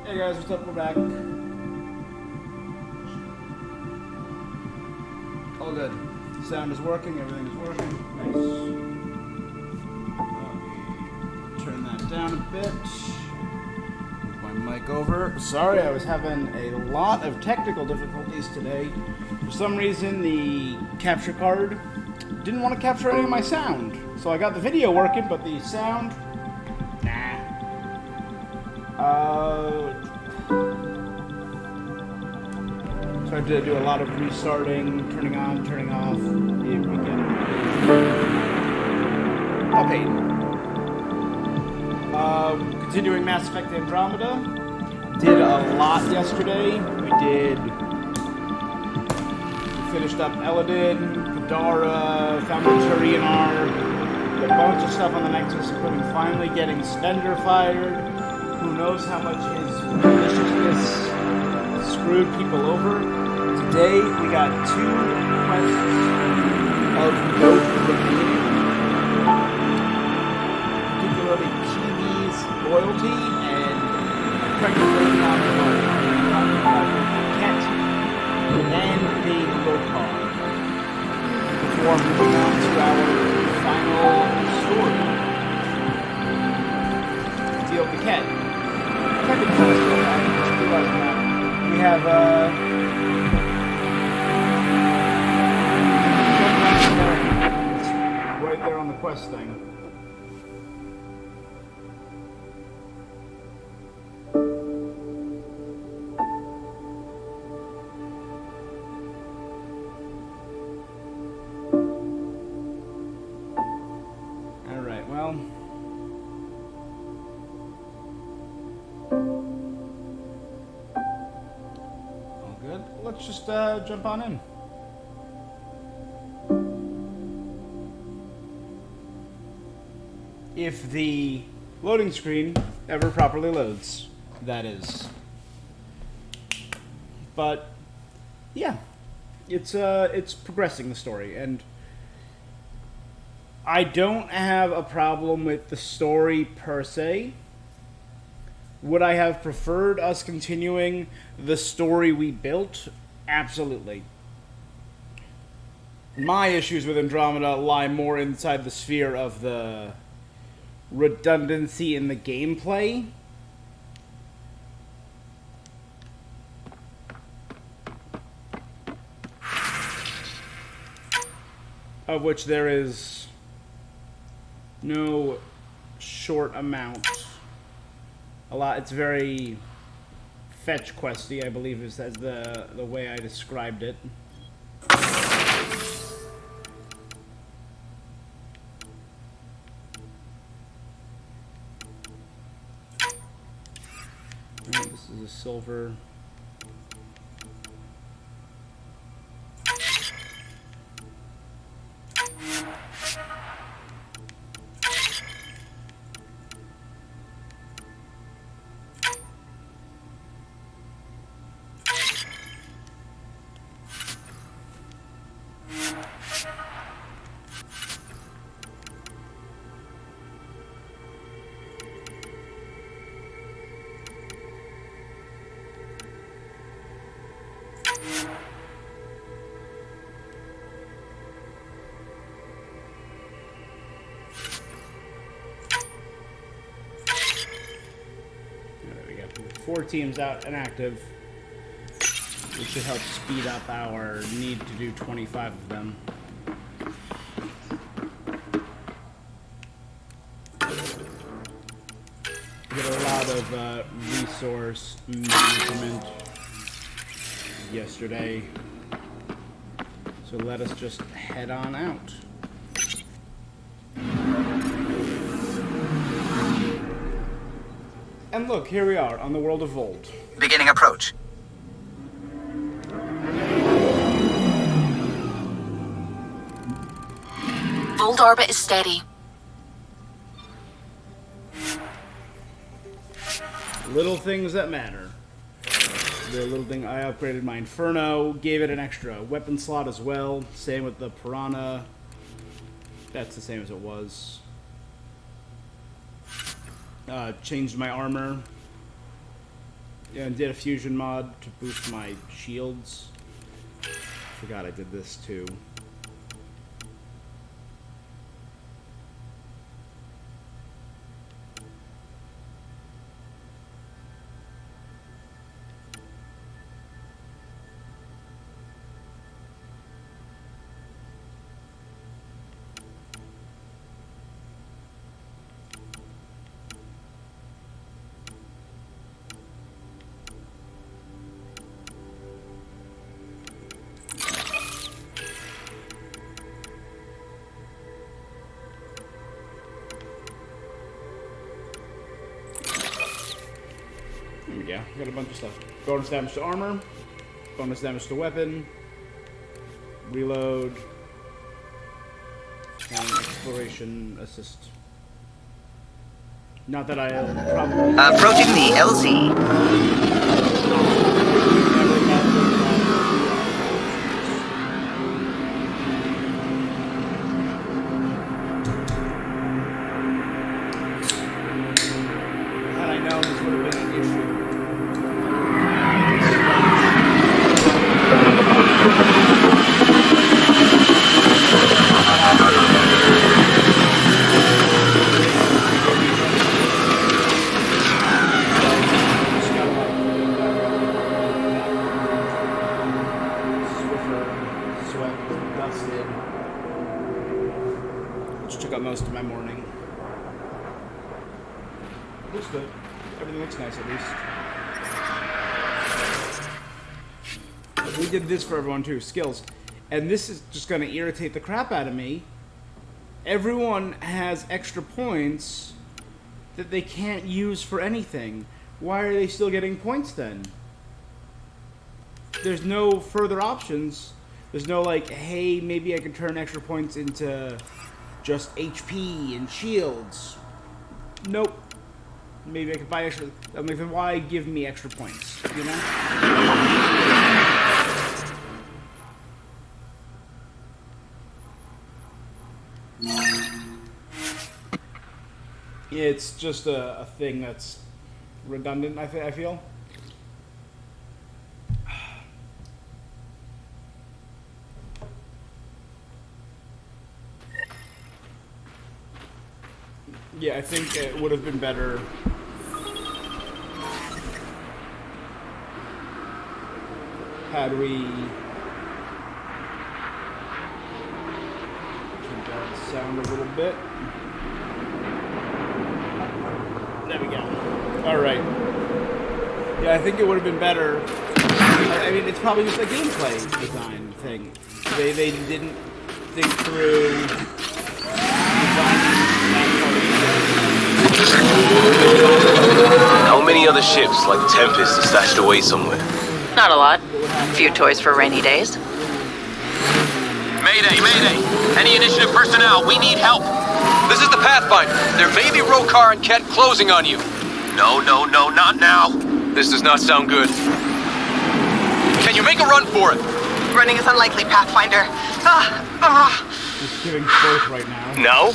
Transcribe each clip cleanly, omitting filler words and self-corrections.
Hey guys, what's up? We're back. All good. Sound is working, everything is working. Nice. Turn that down a bit. Move my mic over. Sorry, I was having a lot of technical difficulties today. For some reason, the capture card didn't want to capture any of my sound. So I got the video working, but the sound... nah. Tried to do a lot of restarting, turning on, turning off. Here we get a pain. Continuing Mass Effect Andromeda. Did a lot yesterday. We finished up Eladin, Kadara, found the Turianar, a bunch of stuff on the Nexus, including finally getting Spender fired. Who knows how much his maliciousness screwed people over. Today we got 2 quests of note remaining, particularly PB's loyalty and pregnant lady on the phone. Ket and the Lokar. Before moving on to our final story. Deal with the Ket. We have right there on the quest thing. All right, well. Good. Let's just jump on in. If the loading screen ever properly loads, that is. But yeah, it's progressing the story, and I don't have a problem with the story per se. Would I have preferred us continuing the story we built? Absolutely. My issues with Andromeda lie more inside the sphere of the redundancy in the gameplay. Of which there is no short amount. A lot. It's very fetch questy, I believe, is as the way I described it. Right, this is a silver. We got 4 teams out and active, which should help speed up our need to do 25 of them. We get a lot of resource management yesterday, so let us just head on out. And look, here we are on the world of Volt. Beginning approach. Volt orbit is steady. Little things that matter. The little thing, I upgraded my Inferno, gave it an extra weapon slot as well. Same with the Piranha. That's the same as it was. Changed my armor. Yeah, and did a fusion mod to boost my shields. Forgot I did this too. Yeah, got a bunch of stuff. Bonus damage to armor, bonus damage to weapon, reload, and exploration assist. Not that I probably... Approaching the LZ. Had I known this would have been an issue. Took up most of my morning. Looks good. Everything looks nice, at least. We did this for everyone too, skills. And this is just gonna irritate the crap out of me. Everyone has extra points that they can't use for anything. Why are they still getting points then? There's no further options. There's no like, hey, maybe I can turn extra points into just HP and shields. Nope. Maybe I could buy extra. I'm like, then why give me extra points? You know? It's just a thing that's redundant, I feel. Yeah, I think it would have been better had we turned down the sound a little bit. There we go. All right. Yeah, I think it would have been better. I mean, it's probably just a gameplay design thing. They didn't think through designing. How many other ships like Tempest are stashed away somewhere? Not a lot. A few toys for rainy days. Mayday, mayday! Any initiative personnel, we need help! This is the Pathfinder. There may be Rokar and Ket closing on you. No, not now! This does not sound good. Can you make a run for it? Running is unlikely, Pathfinder. She's giving both right now. Now?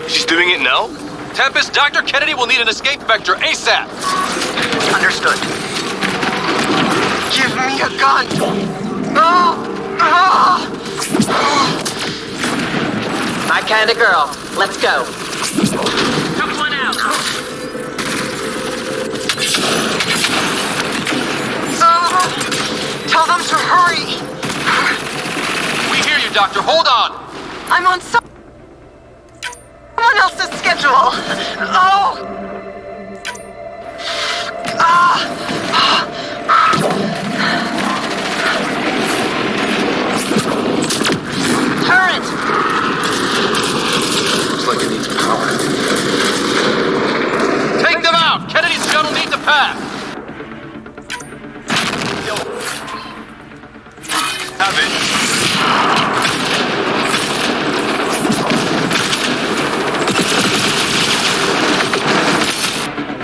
She's doing it now? Tempest, Dr. Kennedy will need an escape vector ASAP. Understood. Give me a gun! My kind of girl. Let's go. Took one out! Tell them to hurry! We hear you, Doctor. Hold on. I'm on someone else's schedule. Turret! Looks like it needs power. Take them out. Kennedy's shuttle needs a path. Have it.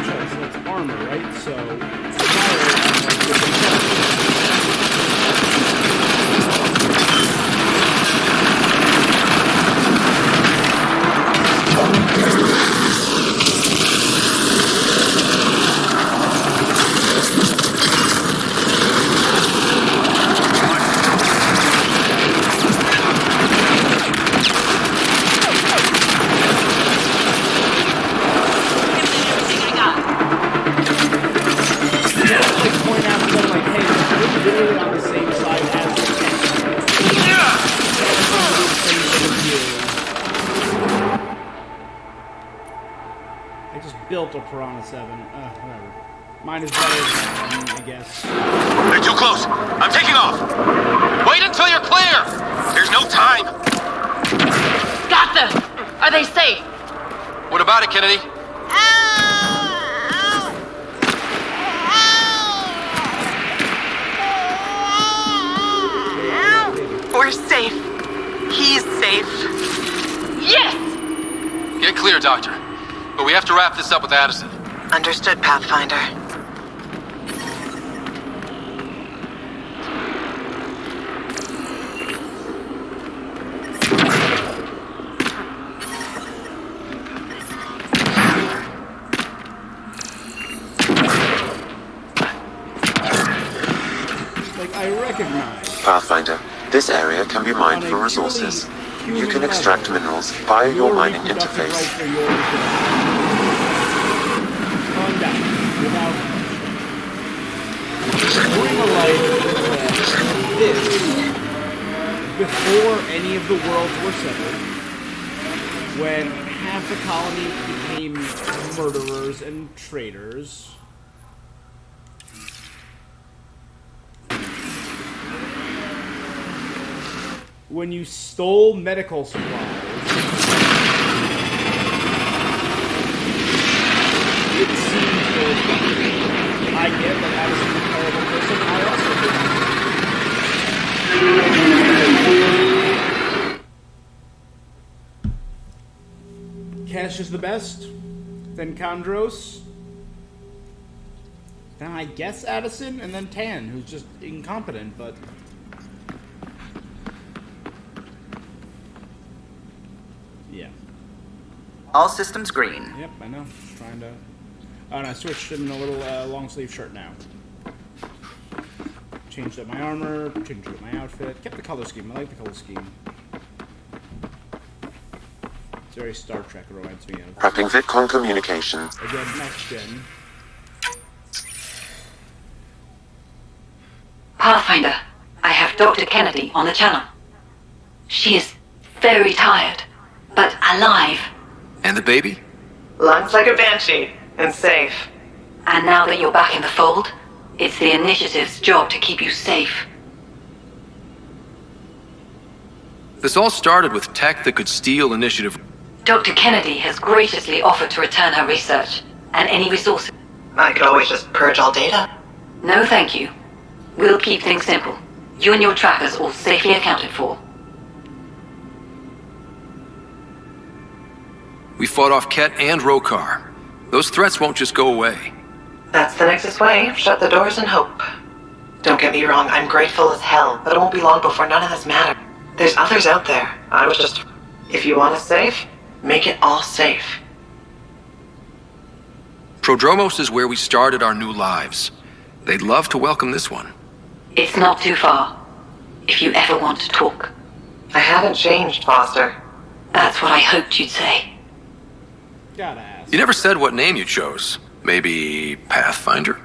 So it's armor, right? So fire I just built a Piranha 7. Whatever. Mine is better than I guess. They're too close. I'm taking off. Wait until you're clear. There's no time. Got them! Are they safe? What about it, Kennedy? We're safe. He's safe. Yes! Get clear, Doctor. But we have to wrap this up with Addison. Understood, Pathfinder. Like, I recognize. Pathfinder, this area can be mined for resources. You can extract minerals via your mining interface. Calm down. Without doing a life this before any of the worlds were settled, when half the colony became murderers and traitors. When you stole medical supplies, it seems irresponsible. I get that Addison's a terrible person. I also do. Cash is the best. Then Kandros. Then I guess Addison, and then Tan, who's just incompetent, but... yeah. All systems green. Yep, I know. Just trying to... oh, and I switched in a little long sleeve shirt now. Changed up my armor, changed up my outfit. Kept the color scheme. I like the color scheme. It's very Star Trek, it reminds me of. Prepping VidCon communications. Again, next gen. Pathfinder, I have Dr. Kennedy on the channel. She is very tired, but alive. And the baby? Lungs like a banshee, and safe. And now that you're back in the fold, it's the Initiative's job to keep you safe. This all started with tech that could steal Initiative. Dr. Kennedy has graciously offered to return her research, and any resources. I could always just purge all data. No thank you. We'll keep things simple. You and your trackers all safely accounted for. We fought off Ket and Rokar. Those threats won't just go away. That's the Nexus way. Shut the doors and hope. Don't get me wrong, I'm grateful as hell, but it won't be long before none of this matters. There's others out there. I was just... if you want us safe, make it all safe. Prodromos is where we started our new lives. They'd love to welcome this one. It's not too far, if you ever want to talk. I haven't changed, Foster. That's what I hoped you'd say. Gotta ask. You never said what name you chose. Maybe Pathfinder?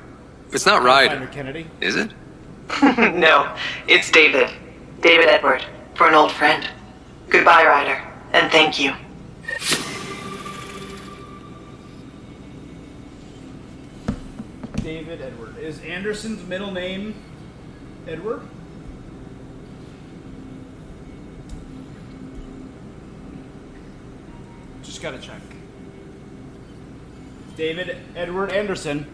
It's not Pathfinder Ryder, Kennedy. is it? No, it's David. David Edward, for an old friend. Goodbye, Ryder, and thank you. David Edward. Is Anderson's middle name Edward? Just gotta check. David Edward Anderson.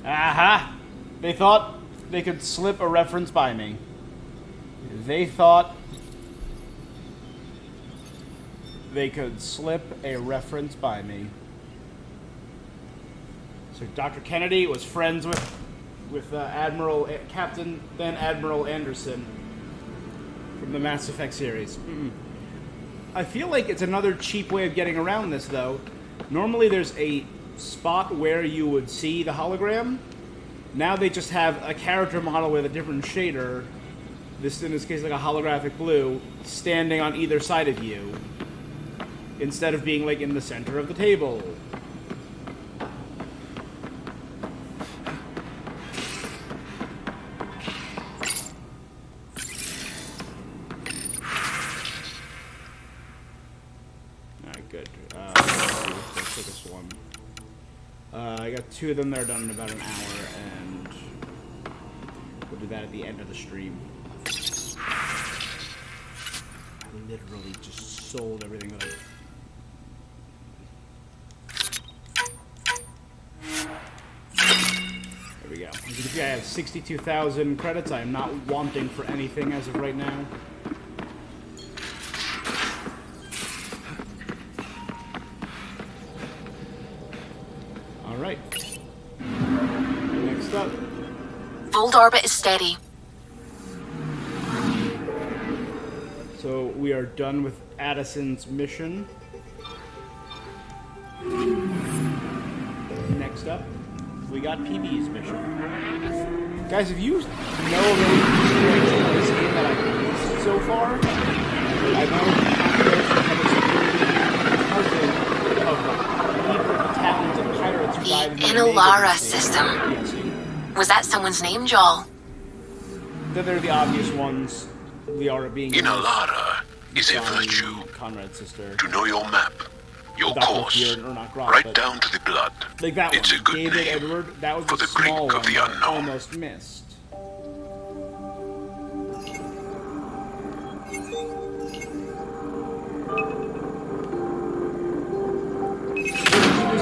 Aha! They thought they could slip a reference by me. They thought they could slip a reference by me. So Dr. Kennedy was friends with Captain, then Admiral Anderson from the Mass Effect series. I feel like it's another cheap way of getting around this, though. Normally there's a spot where you would see the hologram. Now they just have a character model with a different shader, this in this case like a holographic blue, standing on either side of you, instead of being like in the center of the table. Alright, good. Let's take this one. I got 2 of them that are done in about an hour, and we'll do that at the end of the stream. I literally just sold everything that There we go. As you can see, I have 62,000 credits. I am not wanting for anything as of right now. Alright. Next up. Old orbit is steady. So we are done with Addison's mission. Next up, we got PB's mission. Guys, if you know of any this game that I've missed so far, I know The Inalara system. Yes. Was that someone's name, Joel? They're the obvious ones. We are being Inalara is a virtue. Conrad's sister. To know your map, your Dr. course, Fear, or not Groff, right but down to the blood. like that It's one. a good David name Edward. That was for the the brink small of one the that I unknown. almost missed.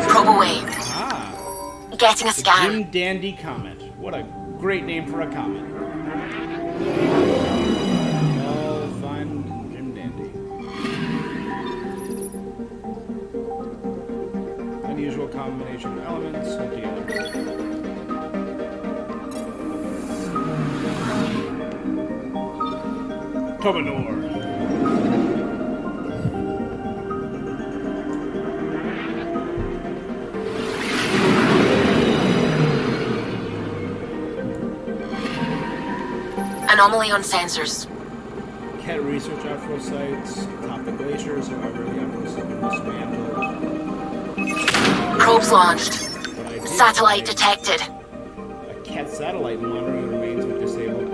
Probe away. Ah, Getting a the scan. Jim Dandy Comet. What a great name for a comet. All fine, Jim Dandy. Unusual combination of elements put together. Tobanor. Anomaly on sensors. Cat research outflow sites, top the glaciers, however, the outflows have been dismantled. Probes launched. But I did Satellite find detected. a cat satellite monitoring the remains of disabled.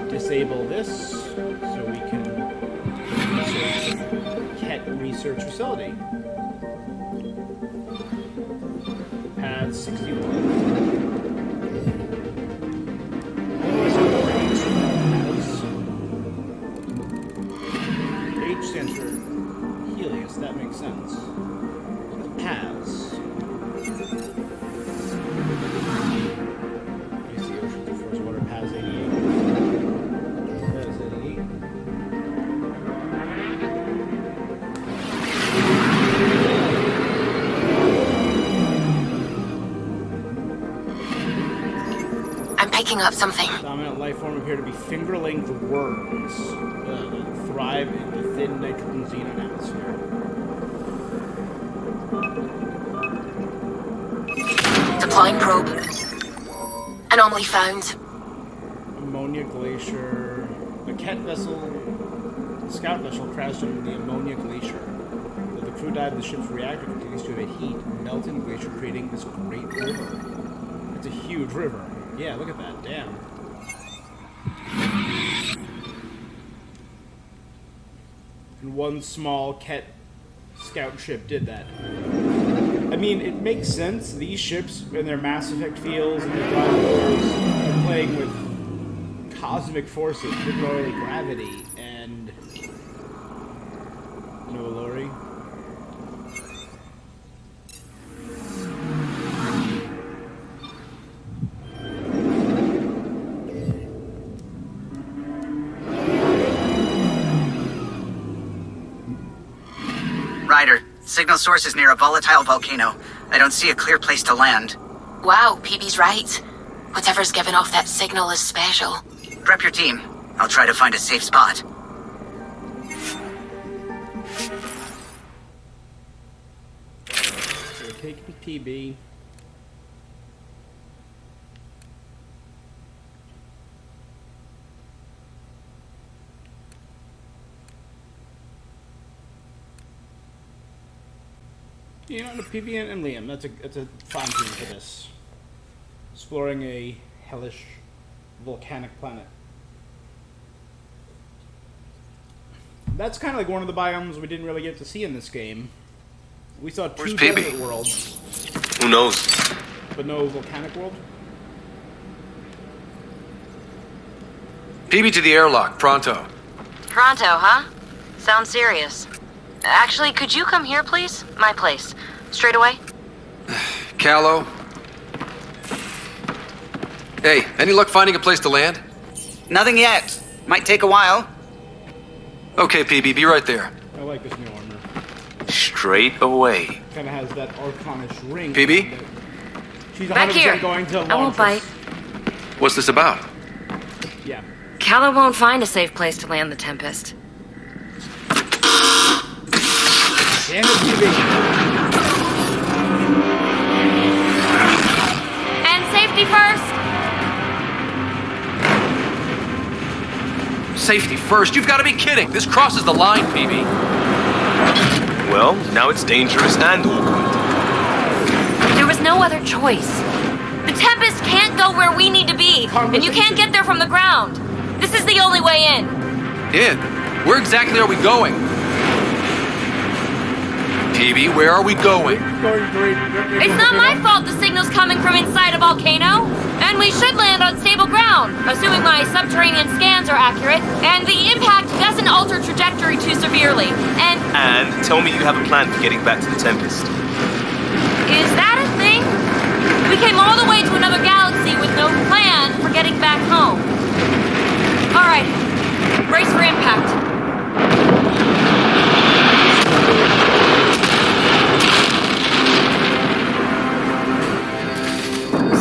Disable this so we can research cat research facility. Pad 61. H stands for Helios, that makes sense. PAS. AC Oceans of Force Water, PAS 88. PAS 88. I'm picking up something. Dominant life form appear to be finger-length worms that thrive in the thin nitrogen xenon atmosphere. Deploying probe. Anomaly found. Ammonia glacier. A cat vessel, scout vessel, crashed into the ammonia glacier. Though the crew died, the ship's reactor continues to emit heat, melt in the glacier, creating this great river. It's a huge river. Yeah, look at that. Damn. And one small Ket scout ship did that. I mean, it makes sense. These ships and their Mass Effect feels and their drive wars are playing with cosmic forces, particularly gravity and no Lori. Ryder, signal source is near a volatile volcano. I don't see a clear place to land. Wow, PB's right. Whatever's giving off that signal is special. Prep your team. I'll try to find a safe spot. So take PB. You know, the PB and Liam, that's a fine team for this. Exploring a hellish volcanic planet. That's kind of like one of the biomes we didn't really get to see in this game. We saw two Where's PB? desert worlds. Who knows? But no volcanic world? PB to the airlock, pronto. Pronto, huh? Sounds serious. Actually, could you come here, please? My place. Straight away? Callow? Hey, any luck finding a place to land? Nothing yet. Might take a while. Okay, PB, be right there. I like this new armor. Straight away. Kind of has that Arcanish ring. PB? around it. She's 100% Back here. going to I won't launch bite. What's this about? this. Yeah. Calla won't find a safe place to land the Tempest. Damn it, PB. And safety first! Safety first? You've got to be kidding! This crosses the line, PB. Well, now it's dangerous and awkward. There was no other choice. The Tempest can't go where we need to be, and you can't get there from the ground. This is the only way in. In? Where exactly are we going? PB, where are we going? It's not my fault the signal's coming from inside a volcano. And we should land on stable ground, assuming my subterranean scans are accurate, and the impact doesn't alter trajectory too severely. And tell me you have a plan for getting back to the Tempest. Is that a thing? We came all the way to another galaxy with no plan for getting back home. All right, brace for impact.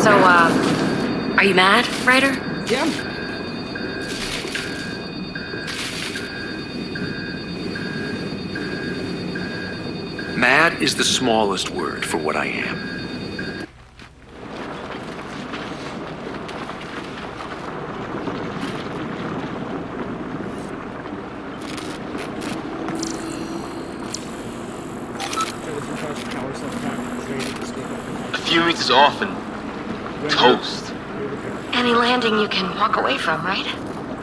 So, are you mad, Ryder? Yeah. Mad is the smallest word for what I am. A few meters off and toast. Any landing you can walk away from, right?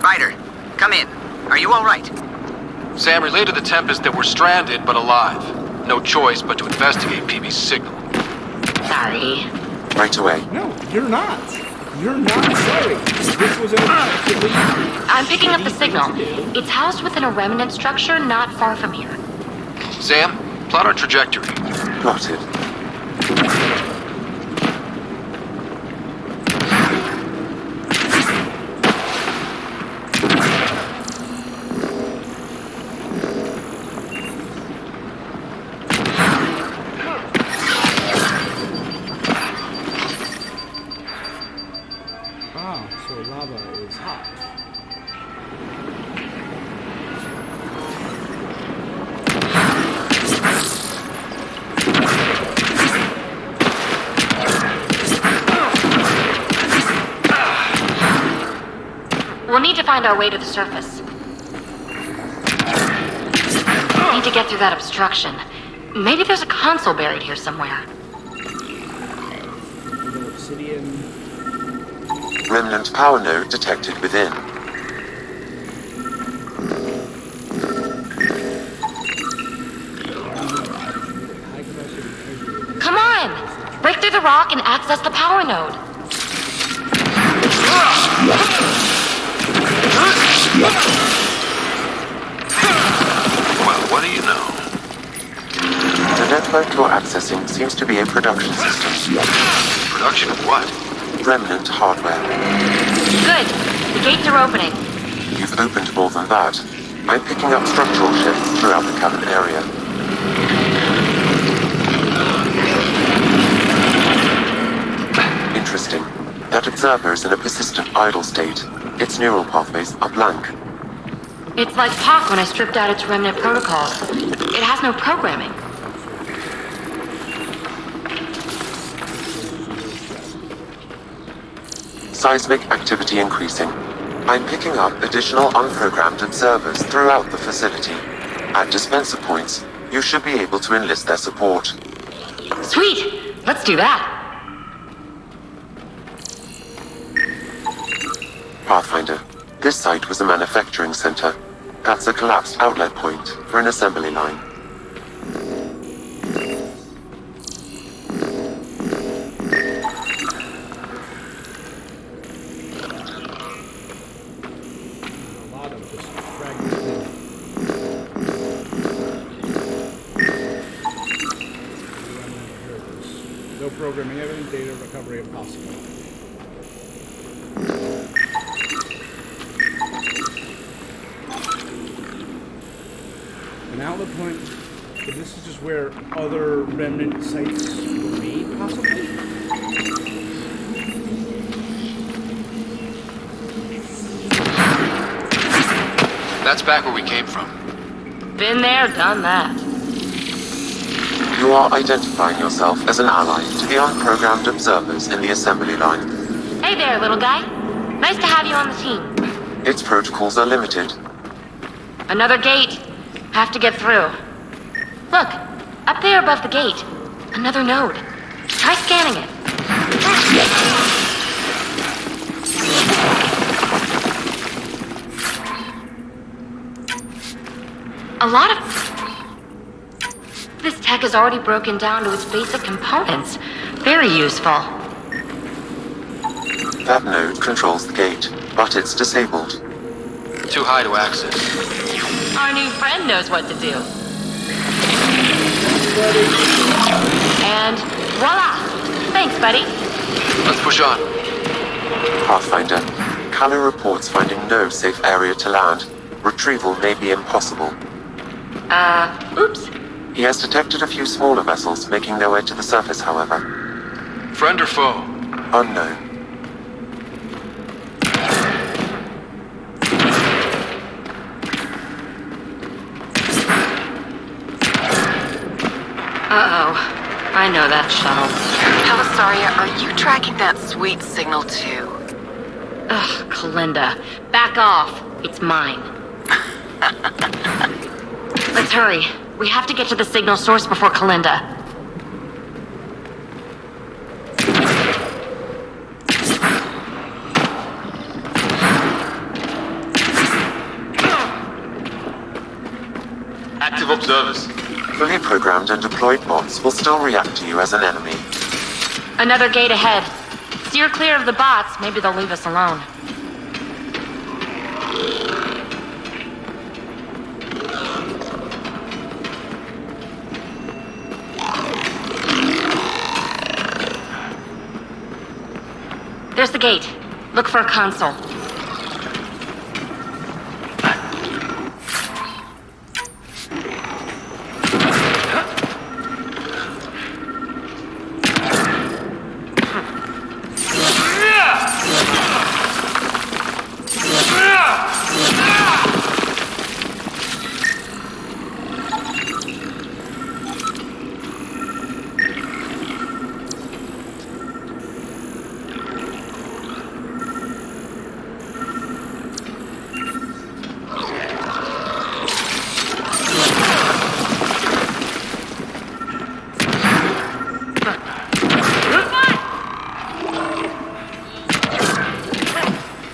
Ryder, come in. Are you all right? Sam, relay to the Tempest that we're stranded but alive. No choice but to investigate PB's signal. Sorry. Right away. No, you're not. You're not sorry. This was an objectively... I'm picking up the signal. It's housed within a remnant structure not far from here. Sam, plot our trajectory. Plotted. Ah, so lava is hot. We'll need to find our way to the surface. Need to get through that obstruction. Maybe there's a console buried here somewhere. Obsidian. Remnant power node detected within. Come on! Break through the rock and access the power node. Well, what do you know? The network you're accessing seems to be a production system. Production of what? Remnant hardware. Good. The gates are opening. You've opened more than that. I'm picking up structural shifts throughout the cabin area. Interesting. That observer is in a persistent idle state. Its neural pathways are blank. It's like Pac when I stripped out its remnant protocols. It has no programming. Seismic activity increasing. I'm picking up additional unprogrammed observers throughout the facility. At dispenser points, you should be able to enlist their support. Sweet! Let's do that. Pathfinder, this site was a manufacturing center. That's a collapsed outlet point for an assembly line. No programming evident, data recovery impossible. An outlet point, but this is just where other remnant sites were made, possibly? That's back where we came from. Been there, done that. You are identifying yourself as an ally to the unprogrammed observers in the assembly line. Hey there, little guy. Nice to have you on the team. Its protocols are limited. Another gate. Have to get through. Look, up there above the gate. Another node. Try scanning it. A lot of... This tech is already broken down to its basic components. Very useful. That node controls the gate, but it's disabled. Too high to access. Our new friend knows what to do. And voila! Thanks, buddy. Let's push on. Pathfinder, Kalu reports finding no safe area to land. Retrieval may be impossible. Oops. He has detected a few smaller vessels making their way to the surface, however. Friend or foe? Unknown. Uh-oh. I know that shuttle. Pelisaria, are you tracking that sweet signal too? Ugh, Kalinda. Back off. It's mine. Let's hurry. We have to get to the signal source before Kalinda. Active observers. Fully programmed and deployed bots will still react to you as an enemy. Another gate ahead. Steer clear of the bots. Maybe they'll leave us alone. There's the gate. Look for a console.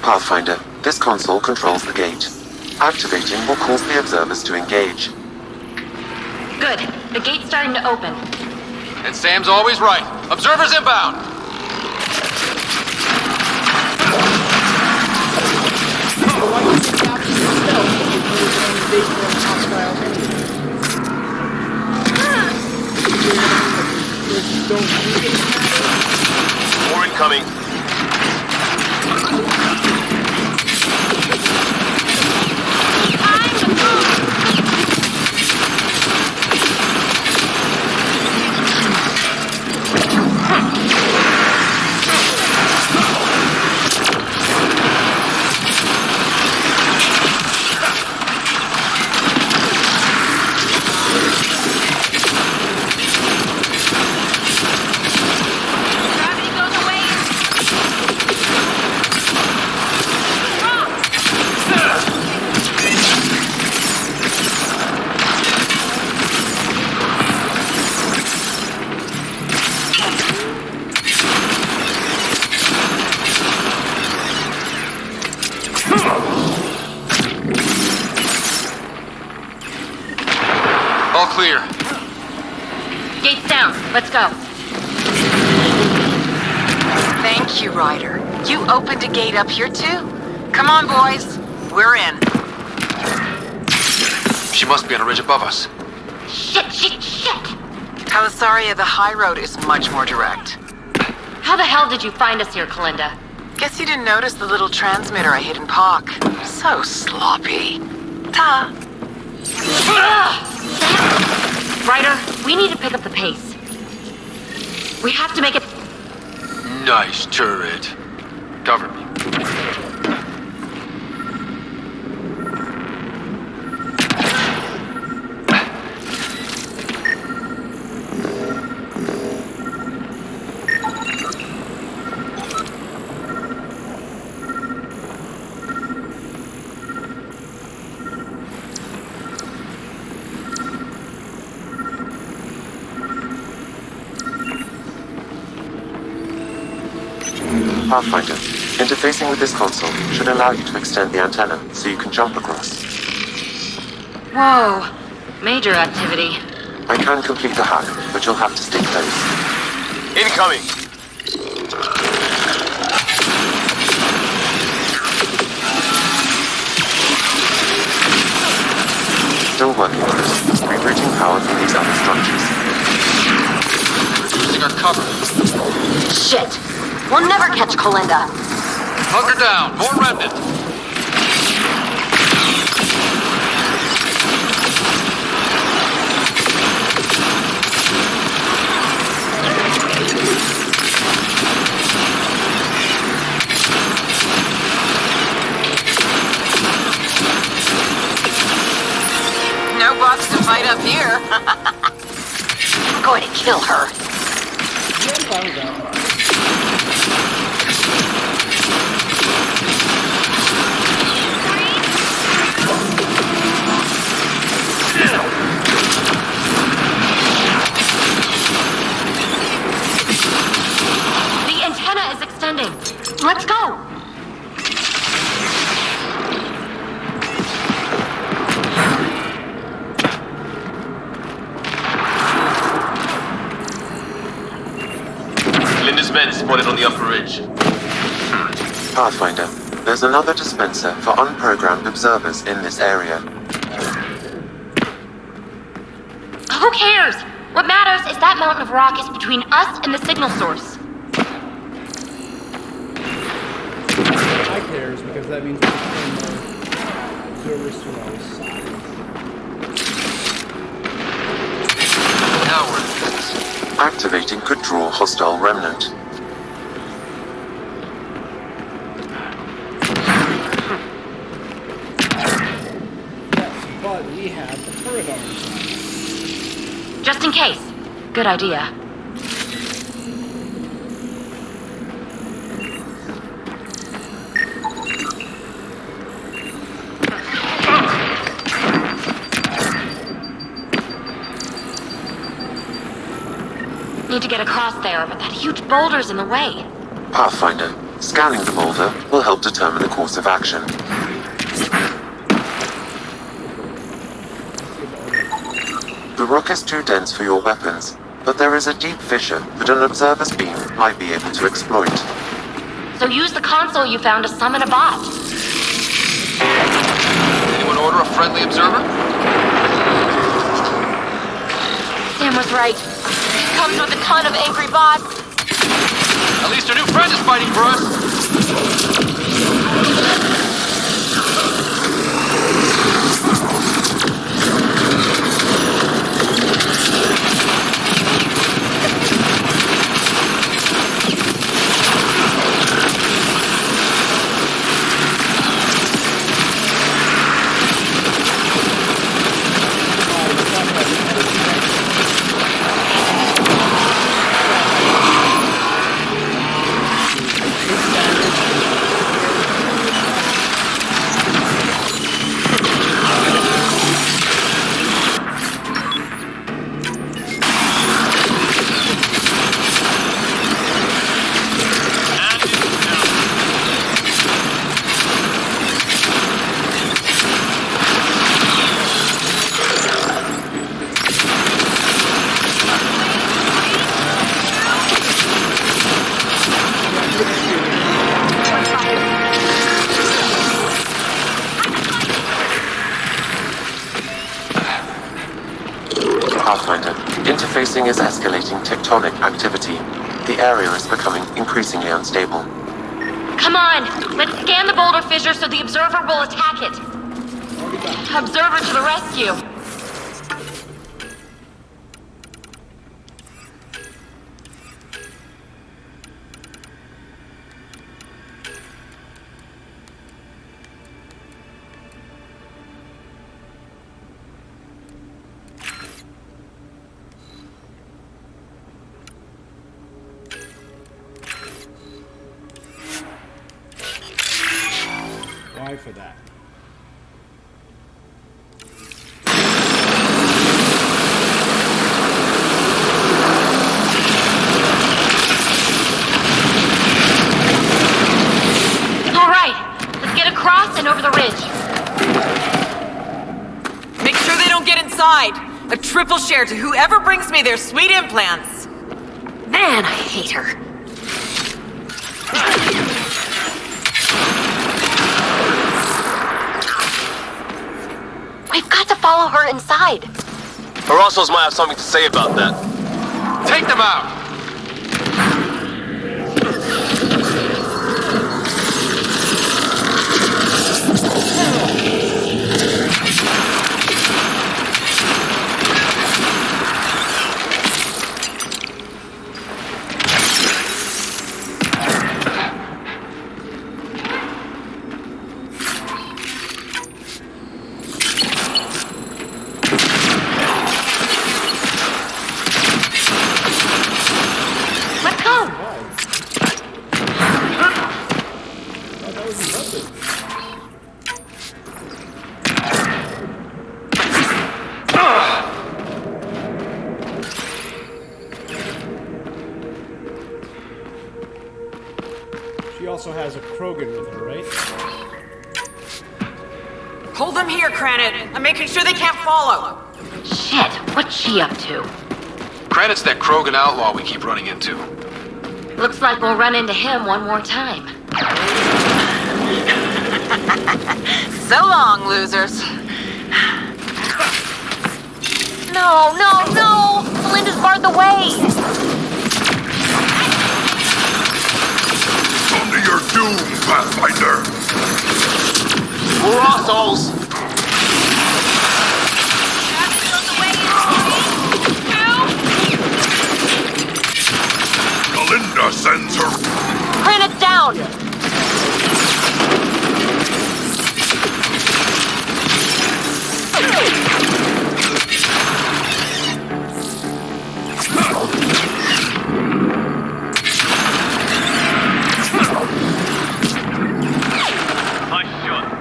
Pathfinder, this console controls the gate. Activating will cause the observers to engage. Good. The gate's starting to open. And Sam's always right. Observers inbound! More incoming. All clear. Gate's down. Let's go. Thank you, Ryder. You opened a gate up here too. Come on, boys. We're in. She must be on a ridge above us. Shit, shit, shit! Kalasaria, the high road is much more direct. How the hell did you find us here, Kalinda? Guess you didn't notice the little transmitter I hid in Pock. So sloppy. Ta! Ryder, we need to pick up the pace. We have to make it... Nice turret. Cover me. Pathfinder, interfacing with this console should allow you to extend the antenna so you can jump across. Whoa. Major activity. I can complete the hack, but you'll have to stay close. Incoming! Still working on it. Rerouting power from these other structures. Losing our cover. Shit. We'll never catch Kalinda. Hunker down. More remnant. No bots to fight up here. I'm going to kill her. The antenna is extending. Let's go. Linda's men spotted on the upper ridge. Pathfinder, there's another dispenser for unprogrammed observers in this area. Who cares? What matters is that mountain of rock is between us and the signal source. I cares because that means we can send more observers to our side. Now we're in business. Activating could draw hostile remnant. Yes, but we have the turret on our side. Just in case. Good idea. Need to get across there, but that huge boulder's in the way. Pathfinder, scanning the boulder will help determine the course of action. The rock is too dense for your weapons, but there is a deep fissure that an observer's beam might be able to exploit. So use the console you found to summon a bot. Anyone order a friendly observer? Sam was right. Comes with a ton of angry bots. At least our new friend is fighting for us. Sensing is escalating tectonic activity. The area is becoming increasingly unstable. Come on, let's scan the boulder fissure so the observer will attack it. Observer to the rescue. Why for that? All right, let's get across and over the ridge. Make sure they don't get inside. A triple share to whoever brings me their sweet implants. Man, I hate her. We've got to follow her inside. Barossos might have something to say about that. Take them out! Let's go. That was impressive. She also has a Krogan with her, right? Hold them here, Cranit. I'm making sure they can't follow. Shit, what's she up to? Granite's that Krogan outlaw we keep running into. Looks like we'll run into him one more time. So long, losers. No, no, no! Belinda's barred the way! Under your doom, Pathfinder! We're assholes! Melinda sends her... Granite down!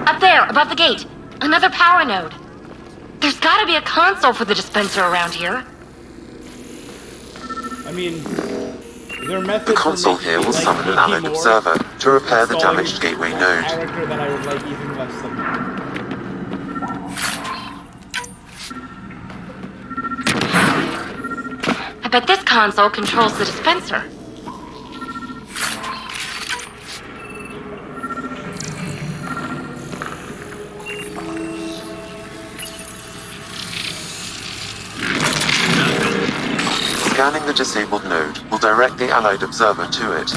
Up there, above the gate. Another power node. There's gotta be a console for the dispenser around here. I mean, their method The console here will summon an allied observer to repair the damaged gateway node. Character that I would like even less than that. I bet this console controls the dispenser. Scanning the disabled node will direct the allied observer to it.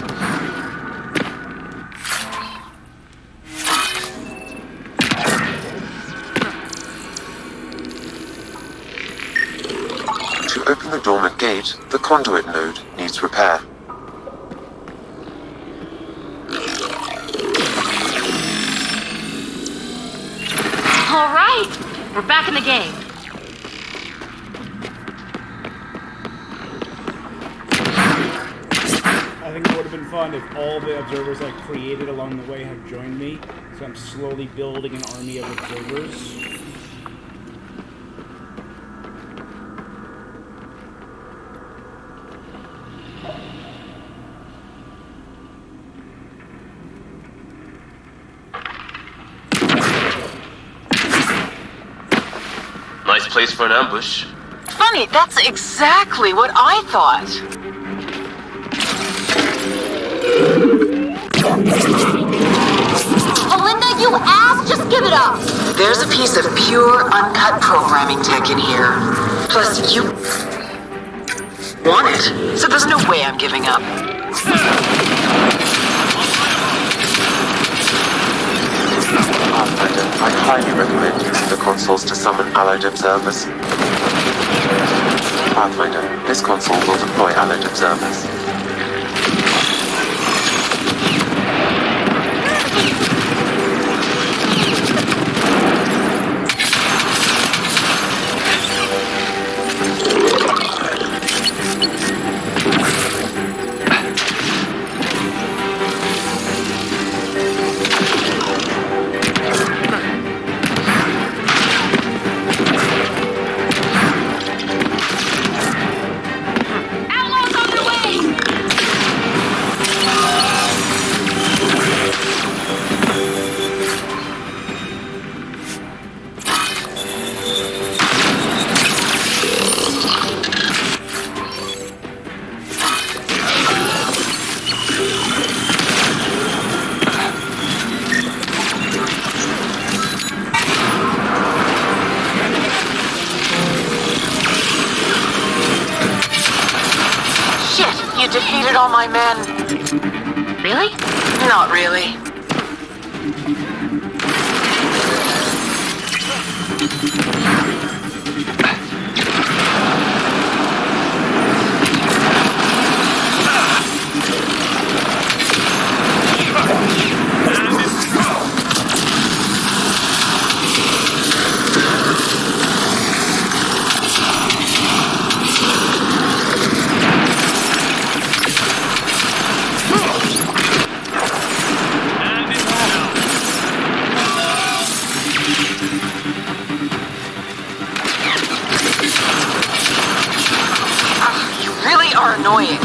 To open the dormant gate, the conduit node needs repair. All right, we're back in the game. I think it would have been fun if all the observers I created along the way had joined me. So I'm slowly building an army of observers. Nice place for an ambush. Funny, that's exactly what I thought. Belinda, you ass! Just give it up! There's a piece of pure, uncut programming tech in here. Plus, you... want it, so there's no way I'm giving up. Pathfinder, I highly recommend using the consoles to summon allied observers. Pathfinder, this console will deploy allied observers. You defeated all my men. Really? Not really. Annoying.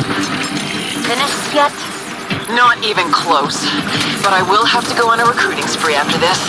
Finished yet? Not even close. But I will have to go on a recruiting spree after this.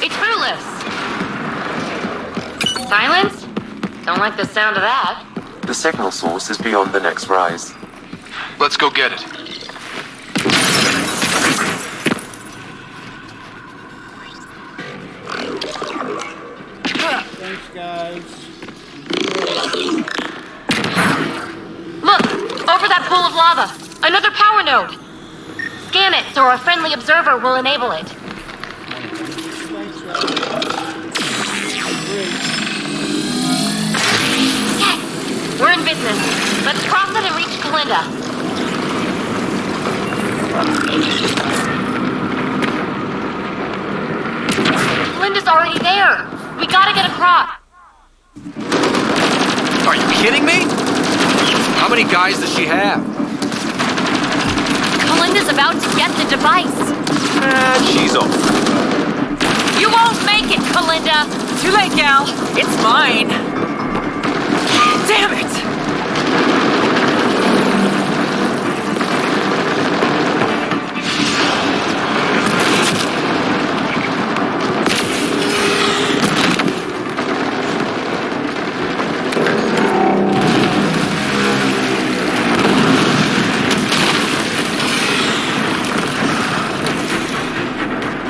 It's fruitless. Silence? Don't like the sound of that. The signal source is beyond the next rise. Let's go get it. Thanks, guys. Look! Over that pool of lava! Another power node! Scan it so a friendly observer will enable it. Yes! We're in business. Let's cross it and reach Kalinda. Kalinda's already there. We gotta get across. Are you kidding me? How many guys does she have? Kalinda's about to get the device. She's off. You won't make it, Kalinda! Too late, gal. It's mine. Damn it!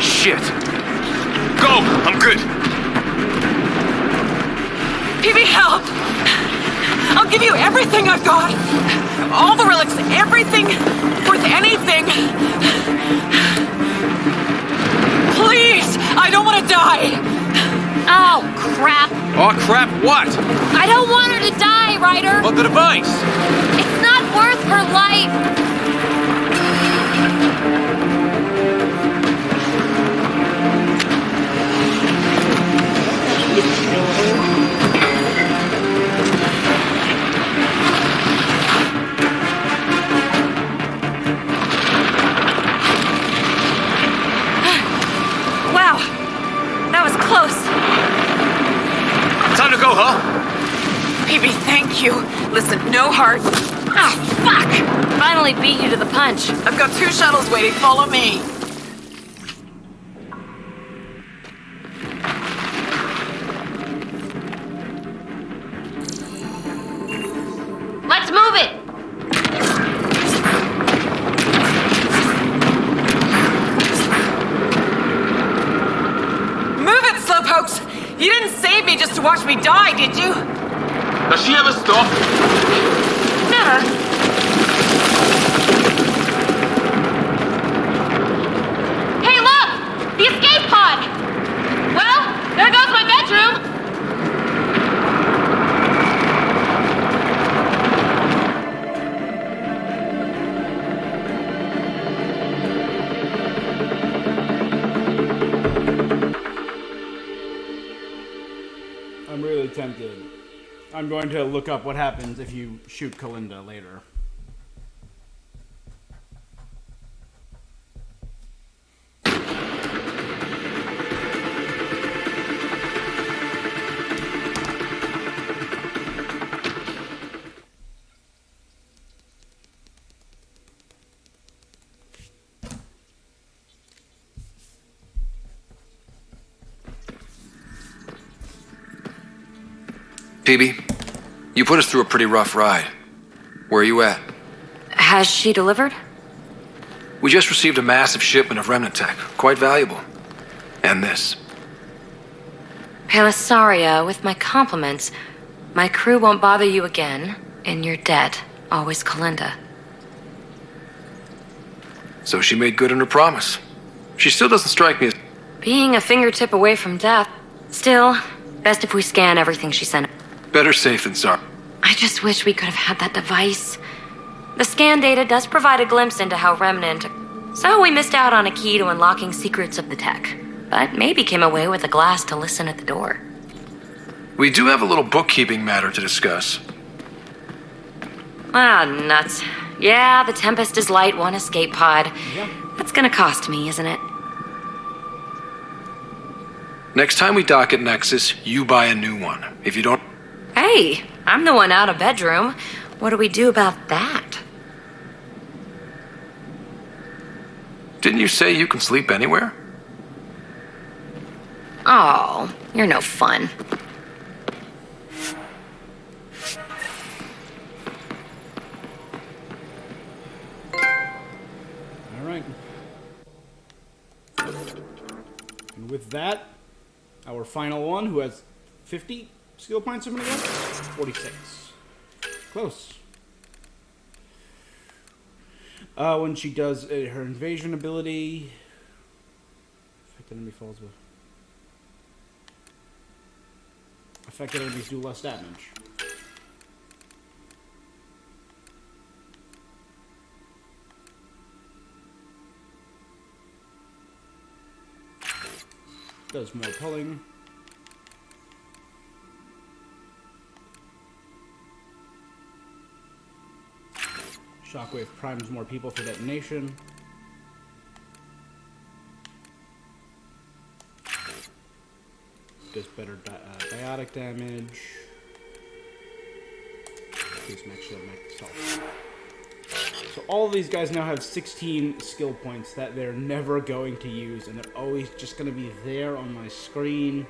Shit. Go! I'm good. PB, help! I'll give you everything I've got. All the relics, everything worth anything. Please! I don't want to die! Oh, crap. Oh, crap, what? I don't want her to die, Ryder. But the device. It's not worth her life. kill her. Wow, that was close. Time to go, huh? PB, thank you. Listen, no heart. Ah, fuck! Finally beat you to the punch. I've got 2 shuttles waiting. Follow me. Let's move it! Move it, slowpokes! You didn't save me just to watch me die, did you? Does she ever stop? Never. Hey, look! The escape pod! Well, there goes my bedroom! I'm really tempted. I'm going to look up what happens if you shoot Kalinda later. PB, you put us through a pretty rough ride. Where are you at? Has she delivered? We just received a massive shipment of remnant tech. Quite valuable. And this. Pelisaria, with my compliments. My crew won't bother you again, and you're dead. Always Kalinda. So she made good on her promise. She still doesn't strike me as... Being a fingertip away from death. Still, best if we scan everything she sent. Better safe than sorry. I just wish we could have had that device. The scan data does provide a glimpse into how Remnant... So we missed out on a key to unlocking secrets of the tech. But maybe came away with a glass to listen at the door. We do have a little bookkeeping matter to discuss. Ah, nuts. Yeah, the Tempest is light, 1 escape pod. Yeah. That's gonna cost me, isn't it? Next time we dock at Nexus, you buy a new one. If you don't... Hey, I'm the one out of bedroom. What do we do about that? Didn't you say you can sleep anywhere? Oh, you're no fun. All right. And with that, our final one, who has 50 skill points, I'm gonna go 46. Close. When she does her invasion ability, affected enemy falls with. Affected enemies do less damage. Does more pulling. Shockwave primes more people for detonation. Does better biotic damage. Increase max shield, max health. So all of these guys now have 16 skill points that they're never going to use, and they're always just going to be there on my screen.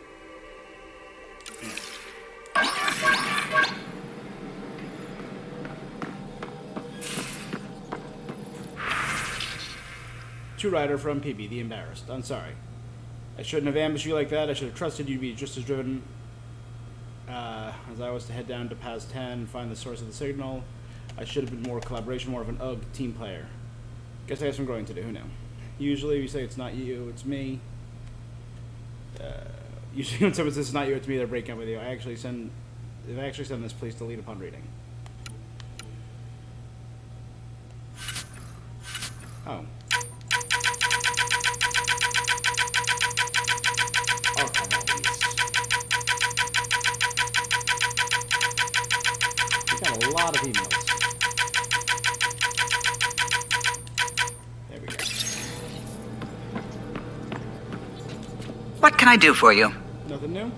To Ryder from PB, the embarrassed. I'm sorry. I shouldn't have ambushed you like that. I should have trusted you to be just as driven as I was to head down to Paz 10, find the source of the signal. I should have been more collaboration, more of an UG team player. Guess I have some growing to do, who knew? Usually we say it's not you, it's me. Usually when someone says it's not you, it's me, they're breaking up with you. If I actually send this, please delete upon reading. Oh. a lot of emails. There we go. What can I do for you? Nothing new?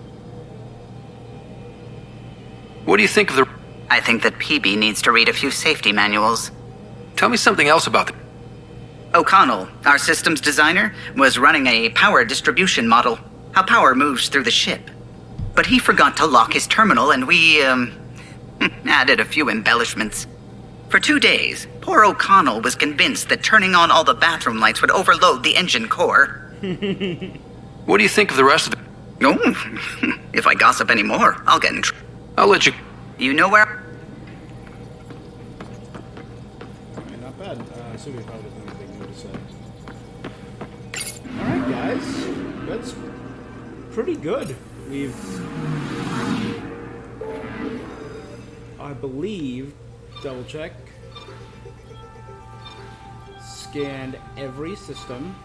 What do you think of the... I think that PB needs to read a few safety manuals. Tell me something else about the... O'Connell, our systems designer, was running a power distribution model, how power moves through the ship. But he forgot to lock his terminal and we, added a few embellishments. For 2 days, poor O'Connell was convinced that turning on all the bathroom lights would overload the engine core. What do you think of the rest of the... Oh, if I gossip anymore, I'll get in trouble. I'll let you... You know where... Alright, not bad. Assuming probably doesn't have anything new to say. Alright, guys. That's pretty good. We've... I believe... Double check. Scanned every system.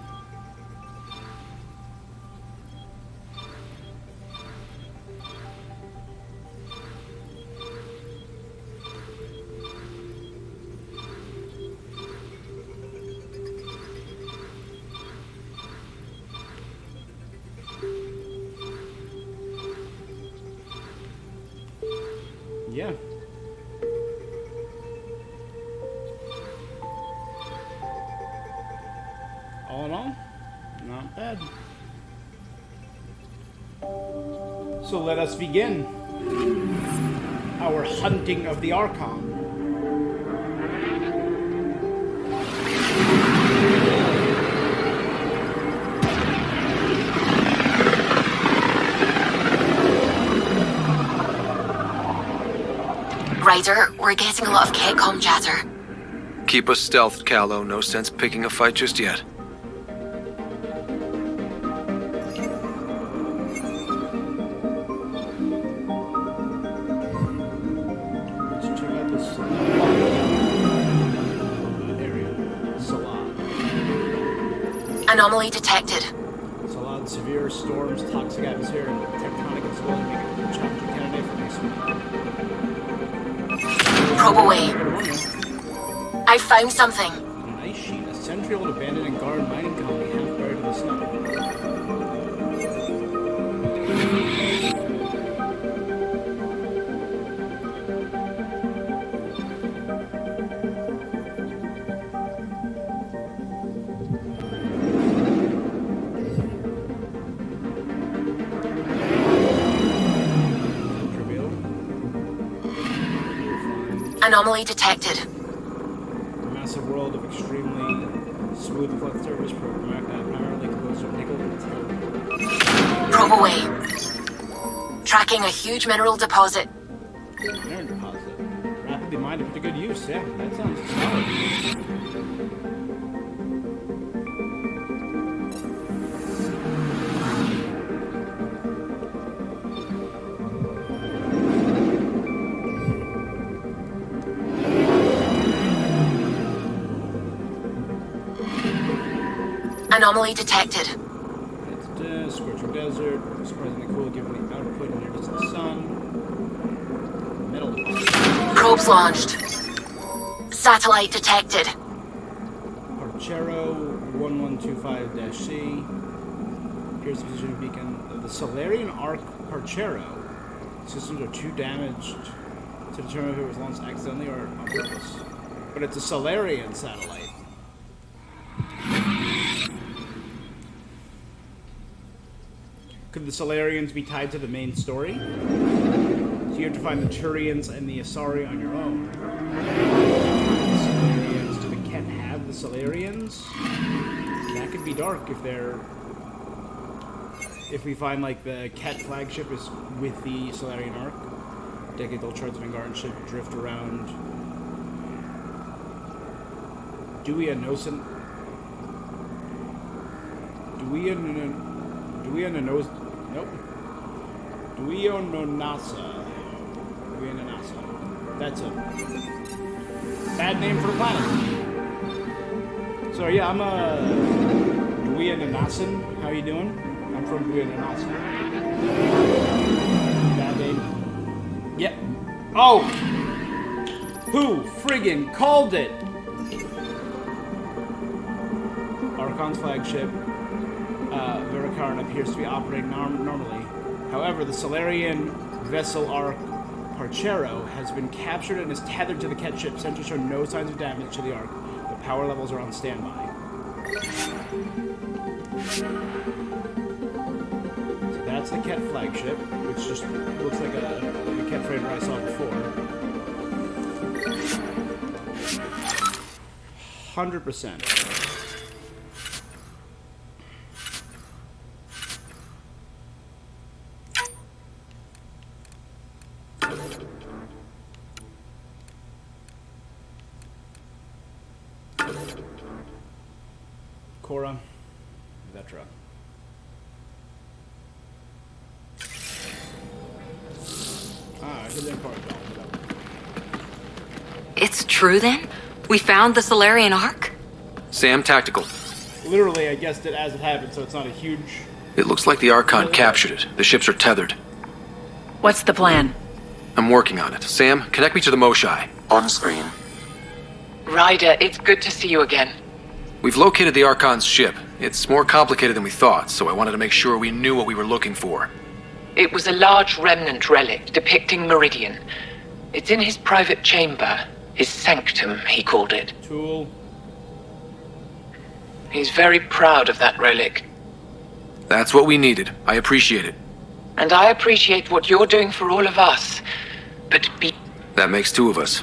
Yeah. All in all, not bad. So let us begin our hunting of the Archon. Ryder, we're getting a lot of Ketcom chatter. Keep us stealthed, Callow. No sense picking a fight just yet. Let's check out this area. Salad. Anomaly detected. Salad, severe storms, toxic atmosphere, and tectonic explosion make it a challenging candidate for base. Probe away. I found something. An ice sheet, a century-old abandoned and guarded mining colony half buried in the snow. Anomaly detected. A massive world of extremely smooth and flat surface primarily composed of nickel and tin. Probe away. Tracking a huge mineral deposit. Iron deposit. Rapidly mined to put to good use. Yeah, that sounds solid. Anomaly detected. It's scorching desert. Surprisingly cool given the output nearest to the sun. Metal deposit. Probes launched. Satellite detected. Parchero 1125-C. Here's the position of beacon. The Solarian Arc Parchero. Systems are too damaged to determine if it was launched accidentally or on purpose. But it's a Solarian satellite. Could the Solarians be tied to the main story? So you have to find the Turians and the Asari on your own. The Solarians. Do the Ket have the Solarians? That could be dark if they're... If we find, like, the Ket flagship is with the Solarian Arc. Decade-old shards of Angaran should drift around. Duianosin... Nope. Duiononasa. That's a bad name for a planet. So yeah, I'm Duionanasan. How you doing? I'm from Duionanasan. Bad name. Yep. Oh! Who friggin' called it? Archon's flagship, Vericaran, appears to be operating normally. However, the Solarian vessel Ark Parchero has been captured and is tethered to the Ket ship. Sensors show no signs of damage to the Ark. The power levels are on standby. So that's the Ket flagship, which just looks like a Ket freighter I saw before. 100%. Cora, Vetra. Hidden part. It's true then? We found the Solarian Ark? Sam, tactical. Literally, I guessed it as it happened, so it's not a huge... It looks like the Archon captured it. The ships are tethered. What's the plan? I'm working on it. Sam, connect me to the Moshai. On screen. Ryder, it's good to see you again. We've located the Archon's ship. It's more complicated than we thought, so I wanted to make sure we knew what we were looking for. It was a large remnant relic depicting Meridian. It's in his private chamber. His sanctum, he called it. Tool. He's very proud of that relic. That's what we needed. I appreciate it. And I appreciate what you're doing for all of us. But That makes two of us.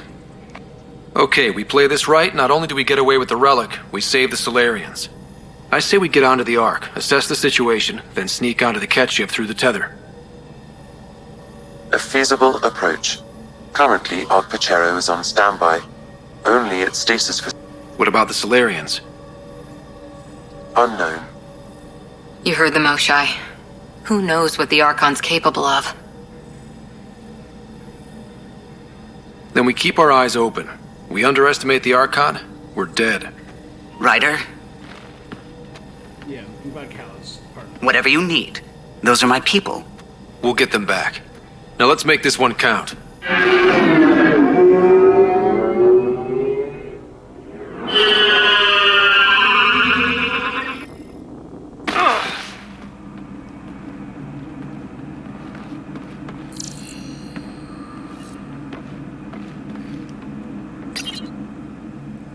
Okay, we play this right, not only do we get away with the relic, we save the Solarians. I say we get onto the Ark, assess the situation, then sneak onto the Ket ship through the tether. A feasible approach. Currently, Ark Pachero is on standby. Only at stasis for... What about the Solarians? Unknown. You heard the Moshai. Who knows what the Archon's capable of? Then we keep our eyes open. We underestimate the Archon, we're dead. Ryder, Yeah, I'm about Callus. Pardon. whatever you need. Those are my people. We'll get them back. Now let's make this one count.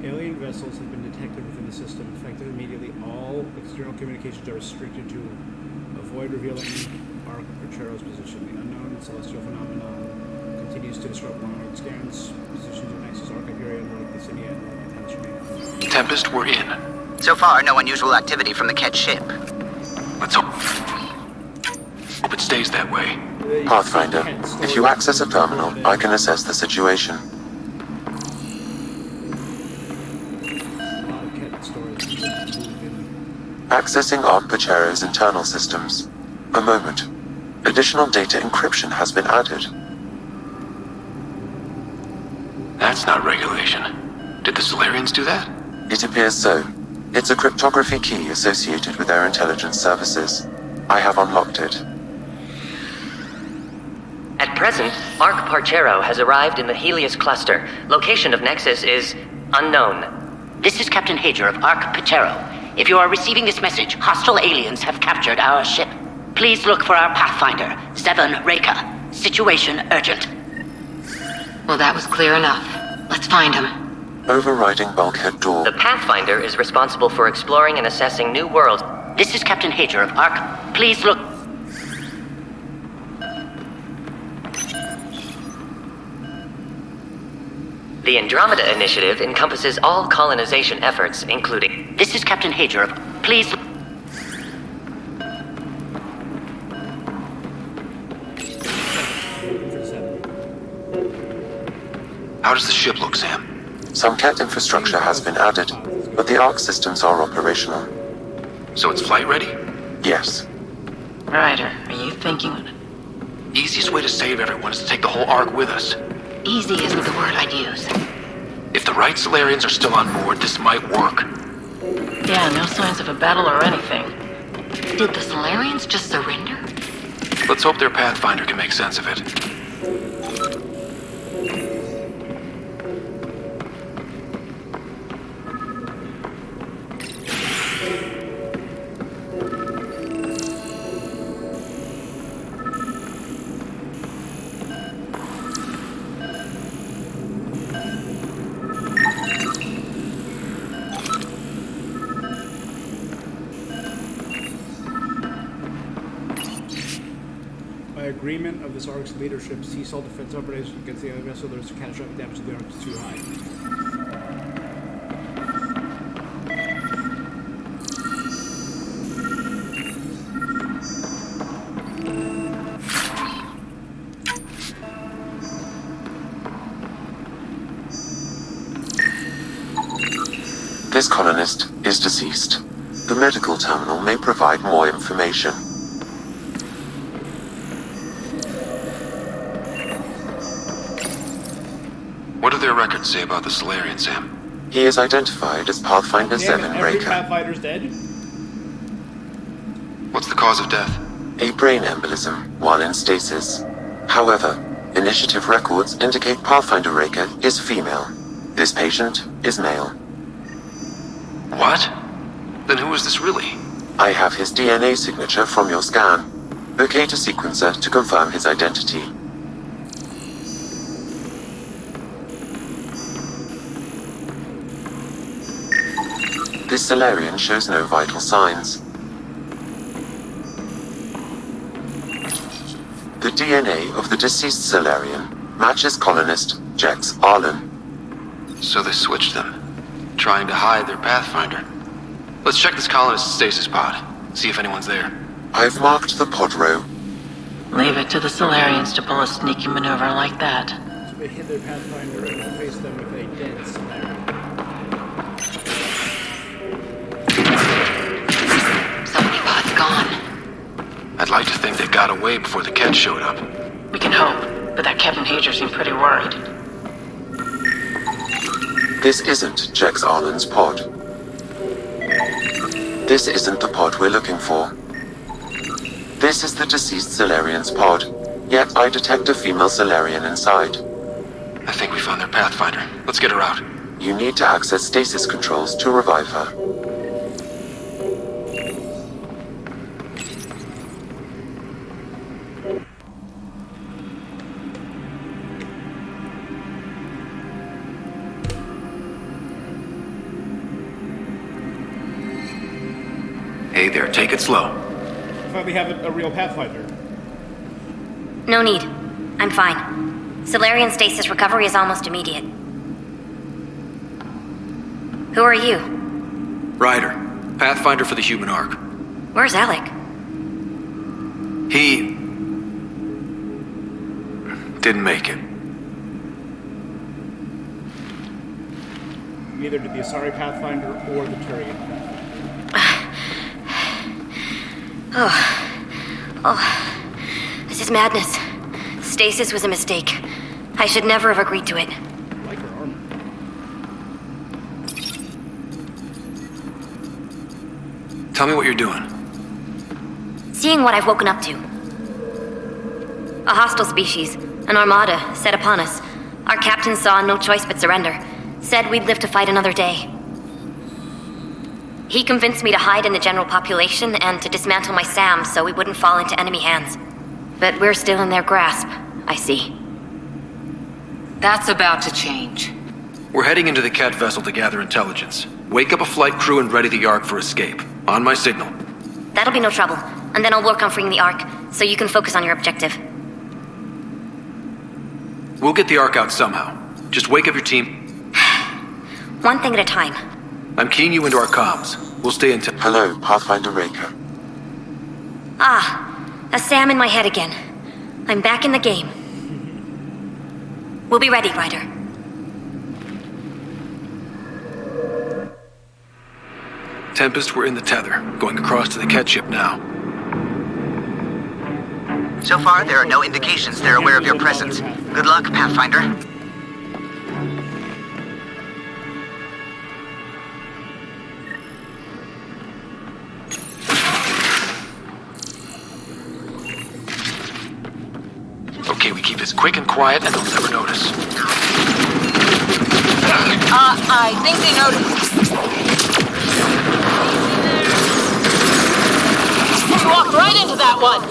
Alien vessels have been detected within the system. Affected immediately, all external communications are restricted to avoid revealing Ark Pachero's position. The unknown celestial phenomenon continues to disrupt long-range scans. Positions of Nexus Arc Hyperion under Lithuania and attempts remain unknown. Tempest, we're in. So far, no unusual activity from the Ket ship. Let's hope it stays that way. Pathfinder, if you access a terminal, I can assess the situation. Accessing Ark Pachero's internal systems. A moment. Additional data encryption has been added. That's not regulation. Did the Solarians do that? It appears so. It's a cryptography key associated with their intelligence services. I have unlocked it. At present, Ark Parchero has arrived in the Helios cluster. Location of Nexus is unknown. This is Captain Hager of Ark Pachero. If you are receiving this message, hostile aliens have captured our ship. Please look for our Pathfinder, Zevon Reka. Situation urgent. Well, that was clear enough. Let's find him. Overriding bulkhead door. The Pathfinder is responsible for exploring and assessing new worlds. This is Captain Hager of Ark. Please look... The Andromeda initiative encompasses all colonization efforts, including... This is Captain Hager of... Please... How does the ship look, Sam? Some Ket infrastructure has been added, but the Ark systems are operational. So it's flight ready? Yes. Ryder, are you thinking... Easiest way to save everyone is to take the whole Ark with us. Easy isn't the word I'd use. If the right Solarians are still on board, this might work. Yeah, no signs of a battle or anything. Did the Solarians just surrender? Let's hope their Pathfinder can make sense of it. By agreement of this Ark's leadership, sea salt defense operations against the other vessel, there's catastrophic damage to the Ark is too high. This colonist is deceased. The medical terminal may provide more information. What do their records say about the Solarian, Sam? He is identified as Pathfinder 7 Every Raker. Pathfinder's dead? What's the cause of death? A brain embolism while in stasis. However, initiative records indicate Pathfinder Raker is female. This patient is male. What? Then who is this really? I have his DNA signature from your scan. Locate a sequencer to confirm his identity. This Solarian shows no vital signs. The DNA of the deceased Solarian matches colonist Jex Arlen. So they switched them, trying to hide their Pathfinder. Let's check this colonist's stasis pod, see if anyone's there. I've marked the pod row. Leave it to the Solarians to pull a sneaky maneuver like that. So they hid their Pathfinder and replaced them with a dead Solarian. So many pods gone. I'd like to think they got away before the Ket showed up. We can hope, but that Captain Hager seemed pretty worried. This isn't Jex Arlen's pod. This isn't the pod we're looking for. This is the deceased Solarian's pod, yet I detect a female Solarian inside. I think we found their Pathfinder. Let's get her out. You need to access stasis controls to revive her. Hey there, take it slow. Finally have a real Pathfinder. No need. I'm fine. Solarian stasis recovery is almost immediate. Who are you? Ryder, Pathfinder for the human Ark. Where's Alec? He didn't make it. Neither did the Asari Pathfinder or the Turian Pathfinder. This is madness. Stasis was a mistake. I should never have agreed to it. I like her armor. Tell me what you're doing. Seeing what I've woken up to. A hostile species, an armada, set upon us. Our captain saw no choice but surrender. Said we'd live to fight another day. He convinced me to hide in the general population and to dismantle my SAM so we wouldn't fall into enemy hands. But we're still in their grasp, I see. That's about to change. We're heading into the Ket vessel to gather intelligence. Wake up a flight crew and ready the Ark for escape. On my signal. That'll be no trouble. And then I'll work on freeing the Ark, so you can focus on your objective. We'll get the Ark out somehow. Just wake up your team. One thing at a time. I'm keying you into our comms. We'll stay in touch. Hello, Pathfinder Raker. Ah, a SAM in my head again. I'm back in the game. We'll be ready, Ryder. Tempest, we're in the tether. Going across to the Ket ship now. So far, there are no indications they're aware of your presence. Good luck, Pathfinder. Okay, we keep this quick and quiet and they'll never notice. I think they noticed. You walked right into that one.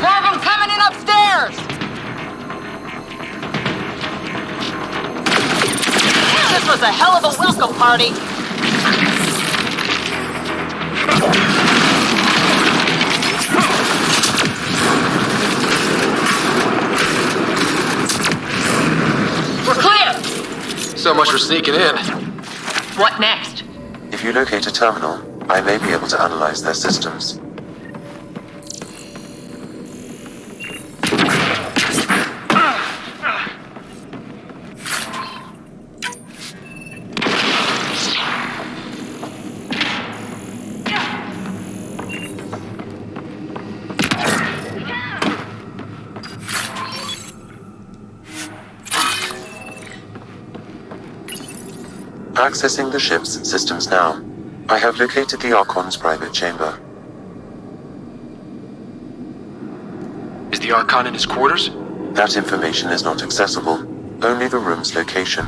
Have them coming in upstairs. This was a hell of a welcome party. So much for sneaking in. What next? If you locate a terminal, I may be able to analyze their systems. Accessing the ship's systems now. I have located the Archon's private chamber. Is the Archon in his quarters? That information is not accessible. Only the room's location.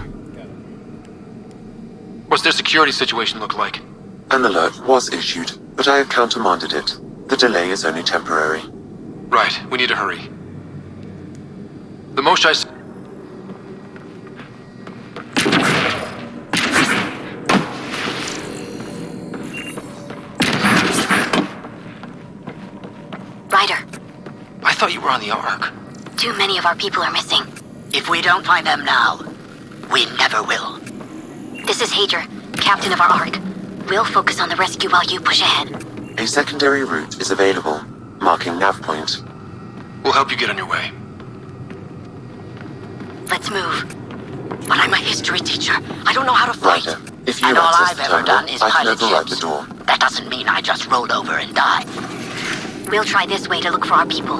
What's their security situation look like? An alert was issued, but I have countermanded it. The delay is only temporary. Right, we need to hurry. The most I... Ryder, I thought you were on the Ark. too many of our people are missing. If we don't find them now, we never will. This is Hager, captain of our Ark. We'll focus on the rescue while you push ahead. A secondary route is available, marking nav point. We'll help you get on your way. Let's move. But I'm a history teacher. I don't know how to fight. Ryder, if you And all access I've the ever terminal, done is I can pilot override the ships. door. That doesn't mean I just rolled over and died. We'll try this way to look for our people.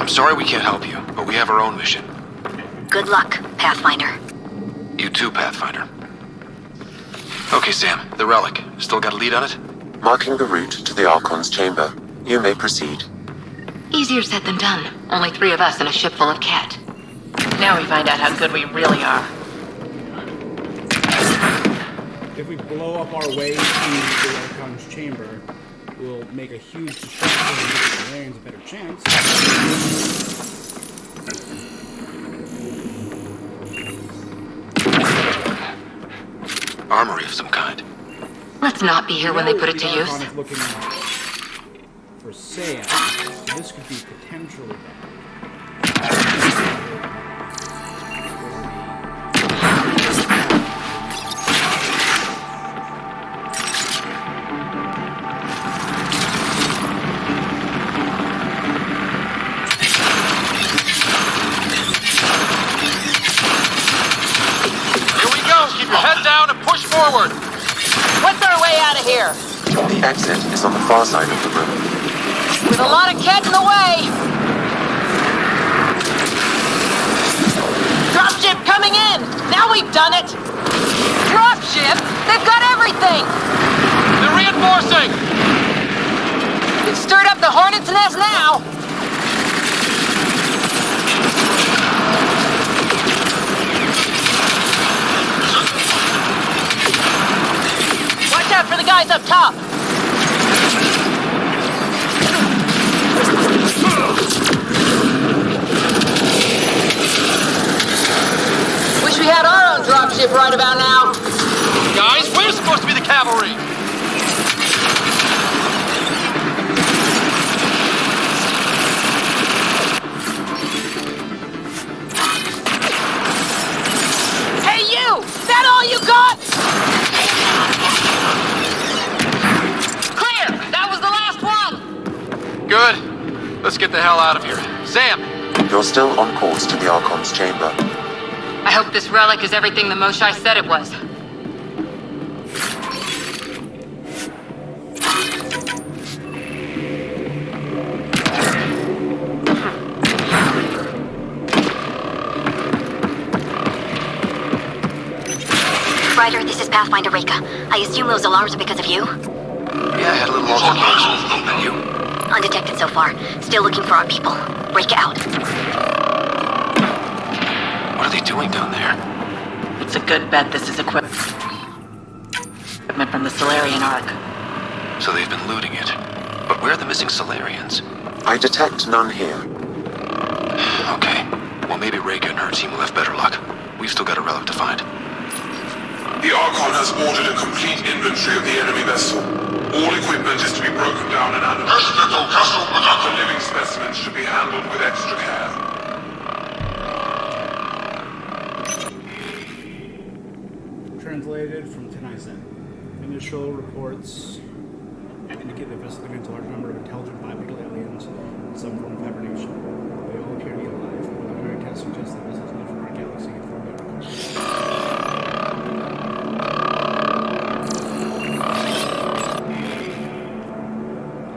I'm sorry we can't help you, but we have our own mission. Good luck, Pathfinder. You too, Pathfinder. Okay, Sam, the relic. Still got a lead on it? Marking the route to the Archon's chamber. You may proceed. Easier said than done. Only 3 of us in a ship full of cat. Now we find out how good we really are. If we blow up our way to the Archon's chamber, we'll make a huge distraction and give the Solarians a better chance. Armory of some kind. Let's not be here when they put it to The use. Archon is looking for sale. So this could be potentially bad. Head down and push forward! What's our way out of here? The exit is on the far side of the room. With a lot of cat in the way. Dropship coming in! Now we've done it! Dropship? They've got everything! They're reinforcing! We've stirred up the hornet's nest now! Watch out for the guys up top! Wish we had our own dropship right about now. Guys, we're supposed to be the cavalry! Hey you! Is that all you got? Clear! That was the last one! Good. Let's get the hell out of here. Sam! You're still on course to the Archon's chamber. I hope this relic is everything the Moshai said it was. Ryder, this is Pathfinder Reka. I assume those alarms are because of you? Yeah, I had a little altercation. And you? Undetected so far. Still looking for our people. Reka out. What are they doing down there? It's a good bet this is equipment from the Solarian Ark. So they've been looting it. But where are the missing Solarians? I detect none here. Okay. Well, maybe Reka and her team will have better luck. We've still got a relic to find. The Archon has ordered a complete inventory of the enemy vessel. All equipment is to be broken down and analyzed. The living specimens should be handled with extra care. Initial reports indicate the vessel contains a large number of intelligent bipedal aliens in some form of hibernation. They all appear to be alive. Preliminary tests suggest that vessels not from our galaxy and from their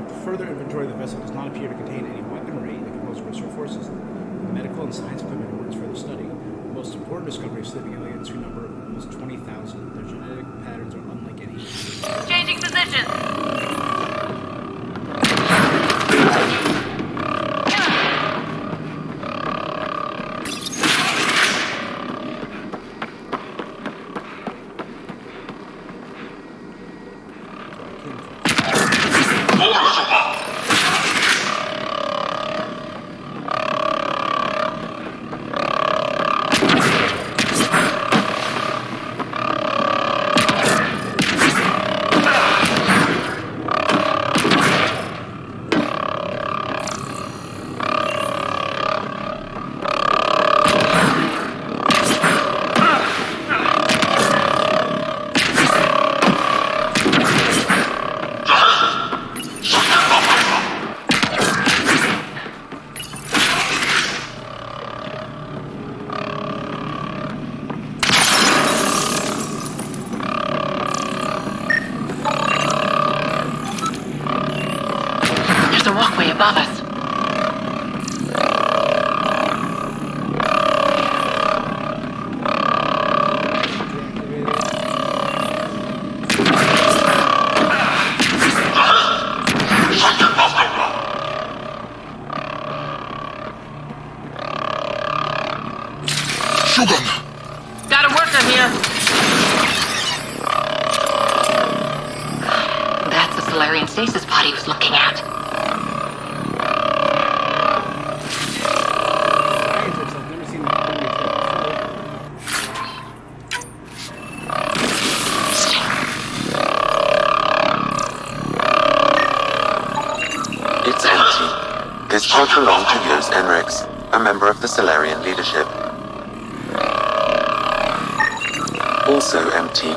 After further inventory, the vessel does not appear to contain any weaponry that can pose risk or forces. The medical and science equipment warrants further study. The most important discovery is sleeping aliens who number almost 20,000. Their genetic patterns are unlike any. Changing position. Above us. Got a worker here. That's the Solarian stasis pod he was looking at. It's empty. This pod belonged to Yos Enrix, a member of the Solarian leadership. Also empty.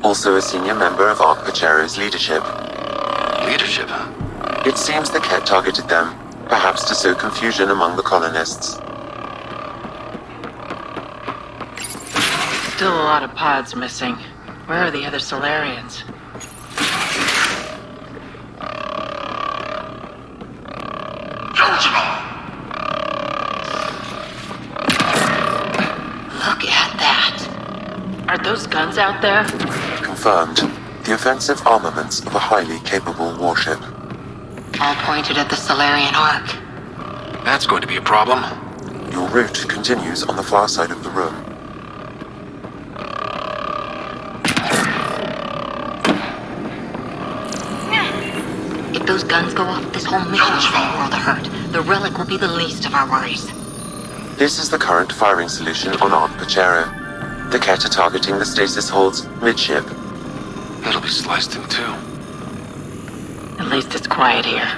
Also a senior member of Ark Pachero's leadership. Leadership, huh? It seems the Ket targeted them, perhaps to sow confusion among the colonists. Still a lot of pods missing. Where are the other Solarians? Look at that. Are those guns out there? Confirmed. The offensive armaments of a highly capable warship. All pointed at the Solarian Ark. That's going to be a problem. Your route continues on the far side of the room. If those guns go off, this whole mission is a world of hurt. The relic will be the least of our worries. This is the current firing solution on Ark Pachero. The Ket are targeting the stasis holds midship. It'll be sliced in two. At least it's quiet here.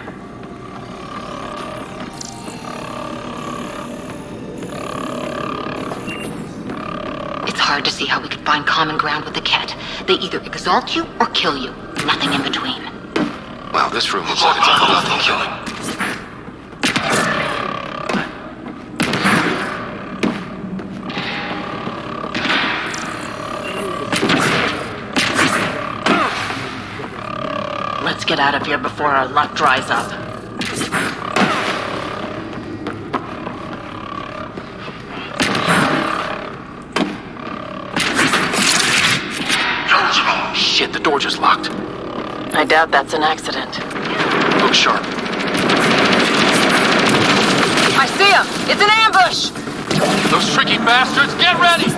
It's hard to see how we could find common ground with the Ket. They either exalt you or kill you. Nothing in between. Wow, this room looks like it's all about the killing. Let's get out of here before our luck dries up. Shit, the door just locked. I doubt that's an accident. Look sharp. I see him! It's an ambush! Those tricky bastards, get ready!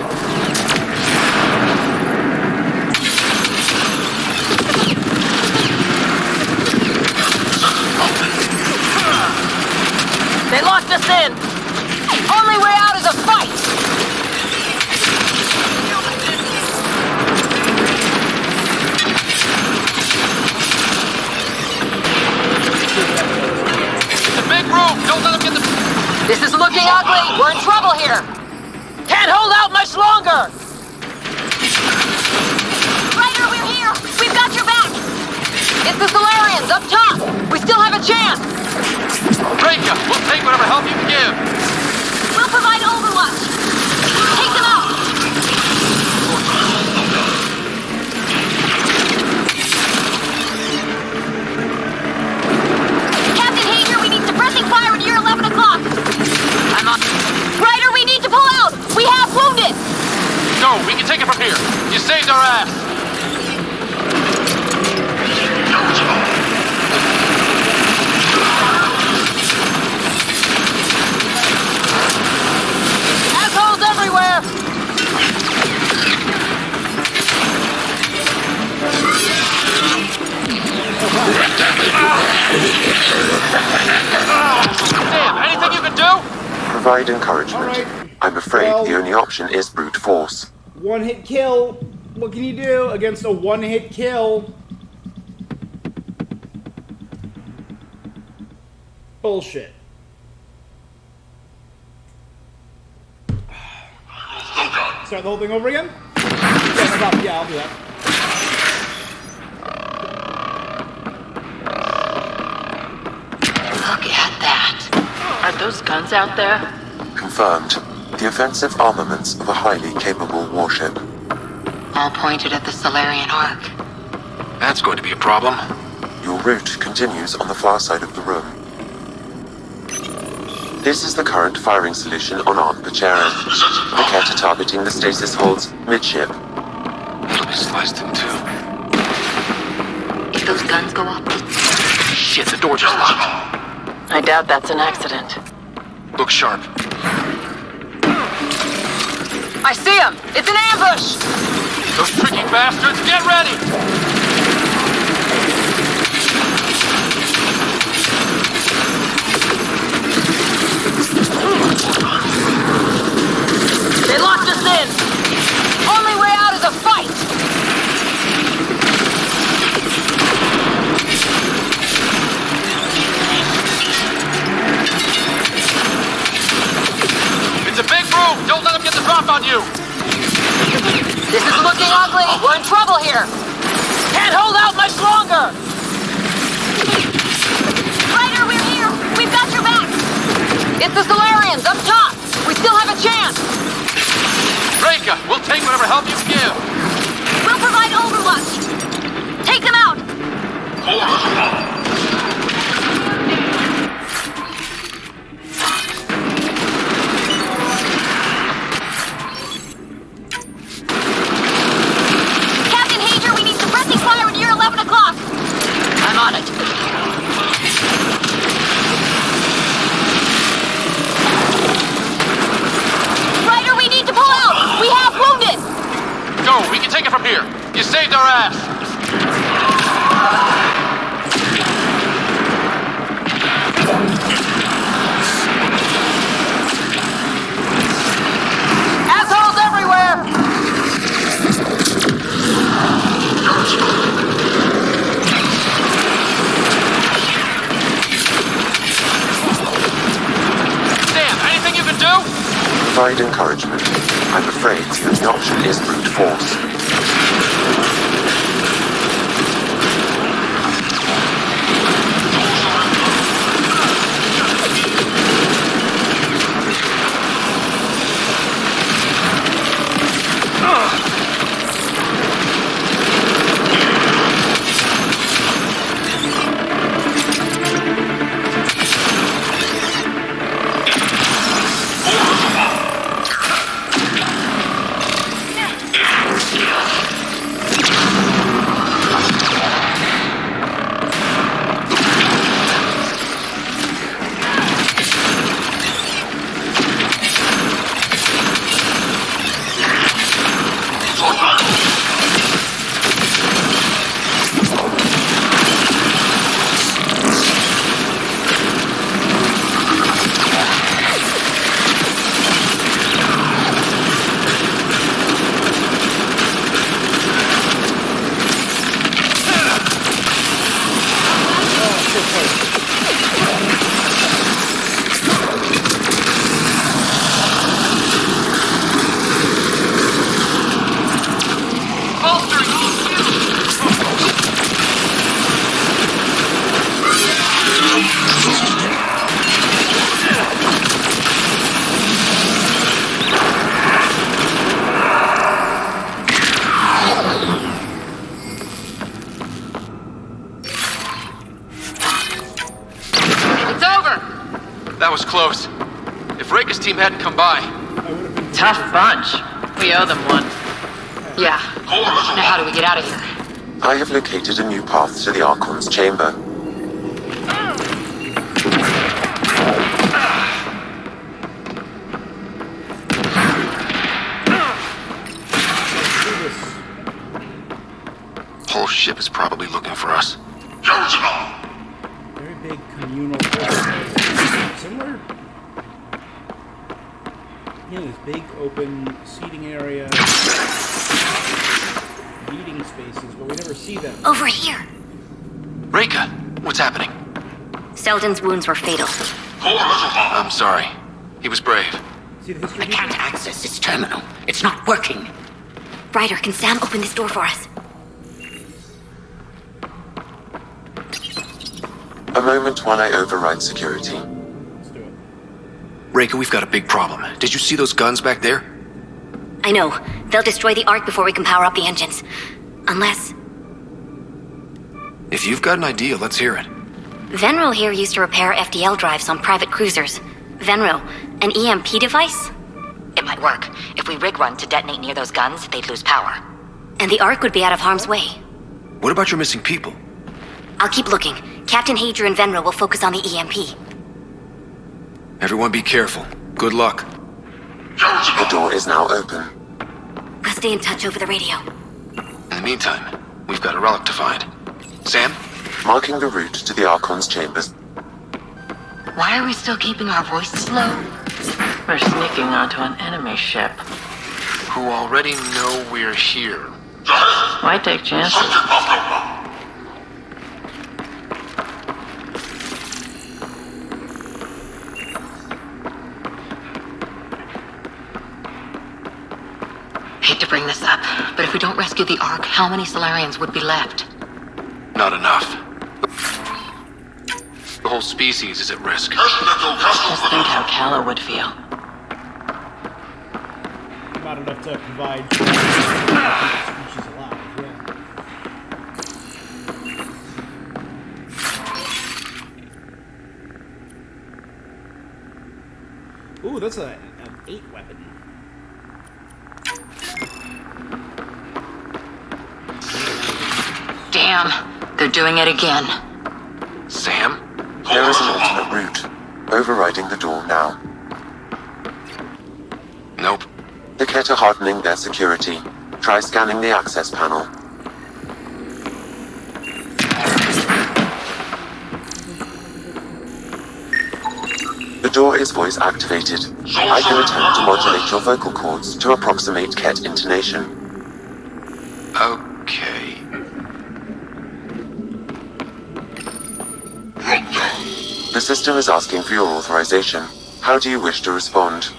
They locked us in! Only way out is a fight! It's a big room! Don't let them get the... This is looking ugly! We're in trouble here! Can't hold out much longer! Ryder, we're here! We've got It's the Solarians, up top! We still have a chance! Reka, we'll take whatever help you can give. We'll provide overwatch. Take them out! Captain Hager, we need suppressing fire near 11 o'clock. I'm on. Ryder, we need to pull out! We have wounded! Go, we can take it from here. You saved our ass. Assholes everywhere! Sam, anything you can do? Provide encouragement. Alright. I'm afraid Well- the only option is brute force. One hit kill. What can you do against a one hit kill? Bullshit. Start the whole thing over again? Yeah, no problem. Yeah, I'll do that. Look at that. Are those guns out there? Confirmed. The offensive armaments of a highly capable warship. All pointed at the Solarian Ark. That's going to be a problem. Your route continues on the far side of the room. This is the current firing solution on Aunt Pachera. The Ket are targeting the stasis holds midship. It'll be sliced in two. If those guns go off... Shit, the door just locked. I doubt that's an accident. Look sharp. I see him! It's an ambush! Those tricky bastards, get ready! They locked us in! Only way out is a fight! It's a big room! Don't let them get the drop on you! This is looking ugly! We're in trouble here! Can't hold out much longer! Ryder, we're here! We've got your back! It's the Solarians, up top! We still have a chance! Reka, we'll take whatever help you can give. We'll provide overwatch. Take them out! Captain Hager, we need suppressing fire near 11 o'clock. I'm on it. Ryder, we need to pull out. We have wounded. Go, we can take it from here. You saved our ass. Assholes everywhere! Sam, anything you can do? Provide encouragement. I'm afraid the only option is brute force. That was close. If Reika's team hadn't come by... Tough bunch. We owe them one. Yeah. Now how do we get out of here? I have located a new path to the Archon's chamber. Whole ship is probably looking for us. Very big communal space. Similar? Yeah, this big open seating area. Meeting spaces, but we never see them. Over here. Reika, what's happening? Selden's wounds were fatal. I'm sorry. He was brave. See the history? I can't access this terminal. It's not working. Ryder, can Sam open this door for us? A moment while I override security. Reika, we've got a big problem. Did you see those guns back there? I know. They'll destroy the Ark before we can power up the engines. Unless... If you've got an idea, let's hear it. Venril here used to repair FDL drives on private cruisers. Venril, an EMP device? It might work. If we rig one to detonate near those guns, they'd lose power. And the Ark would be out of harm's way. What about your missing people? I'll keep looking. Captain Hadra and Venril will focus on the EMP. Everyone be careful. Good luck. The door is now open. We'll stay in touch over the radio. In the meantime, we've got a relic to find. Sam? Marking the route to the Archon's chambers. Why are we still keeping our voices low? We're sneaking onto an enemy ship. Who already know we're here. Why take chances? Hate to bring this up, but if we don't rescue the Ark, how many Solarians would be left? Not enough. The whole species is at risk. Just think how Kala would feel. Not enough to provide species alive, yeah. Ooh, that's an 8 weapon. Damn, they're doing it again. Sam? There is an alternate route. Overriding the door now. Nope. The Ket are hardening their security. Try scanning the access panel. The door is voice activated. I can attempt to modulate your vocal cords to approximate Ket intonation. Okay. The system is asking for your authorization. How do you wish to respond?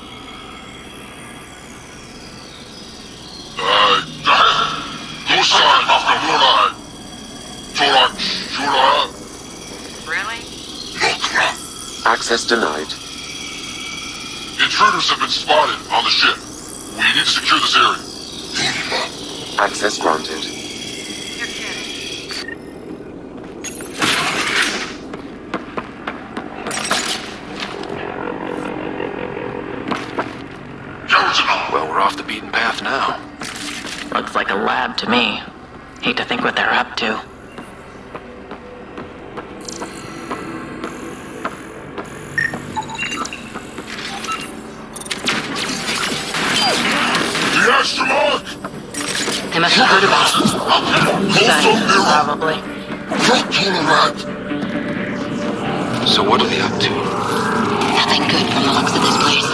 Really? Access denied. Intruders have been spotted on the ship. We need to secure this area. Access granted. Well, we're off the beaten path now. Looks like a lab to me. Hate to think what they're up to. The astronaut! They must have heard about it. Science, probably. So what are they up to? Nothing good from the looks of this place.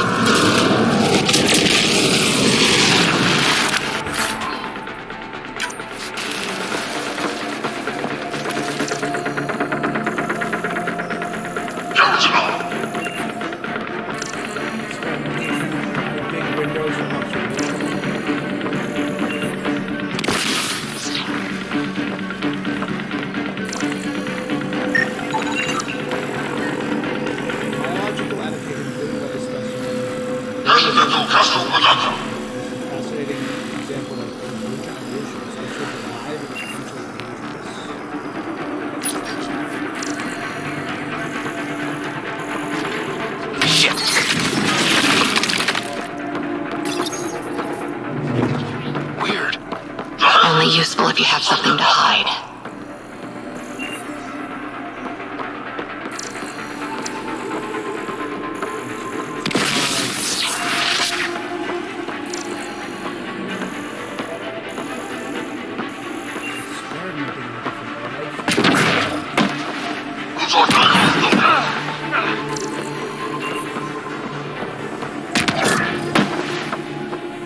Big windows and lots of biological annotated by specimen. useful if you have something to hide.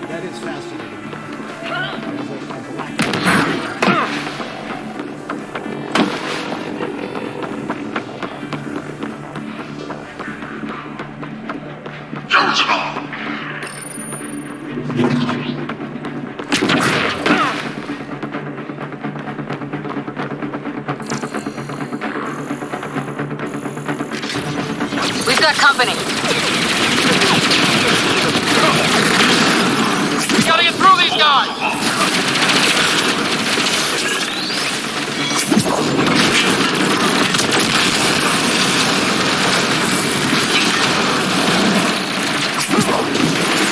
That is fascinating. We've got company. We gotta get through these guys!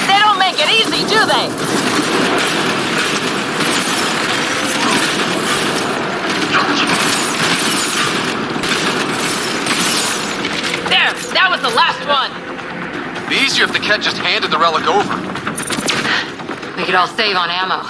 They don't make it easy, do they? There, that was the last one. It'd be easier if the Ket just handed the relic over. We could all save on ammo.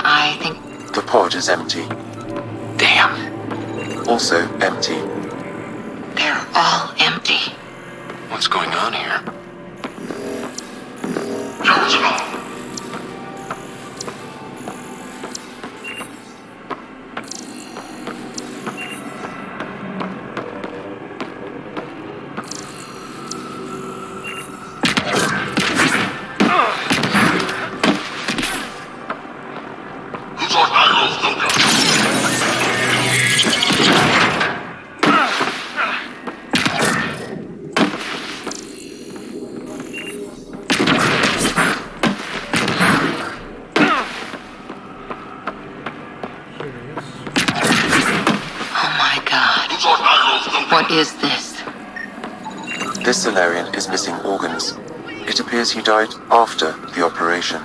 I think The pod is empty. damn, Also empty. they're all empty. What's going on here? Oh my god. What is this? This Solarian is missing organs. It appears he died after the operation.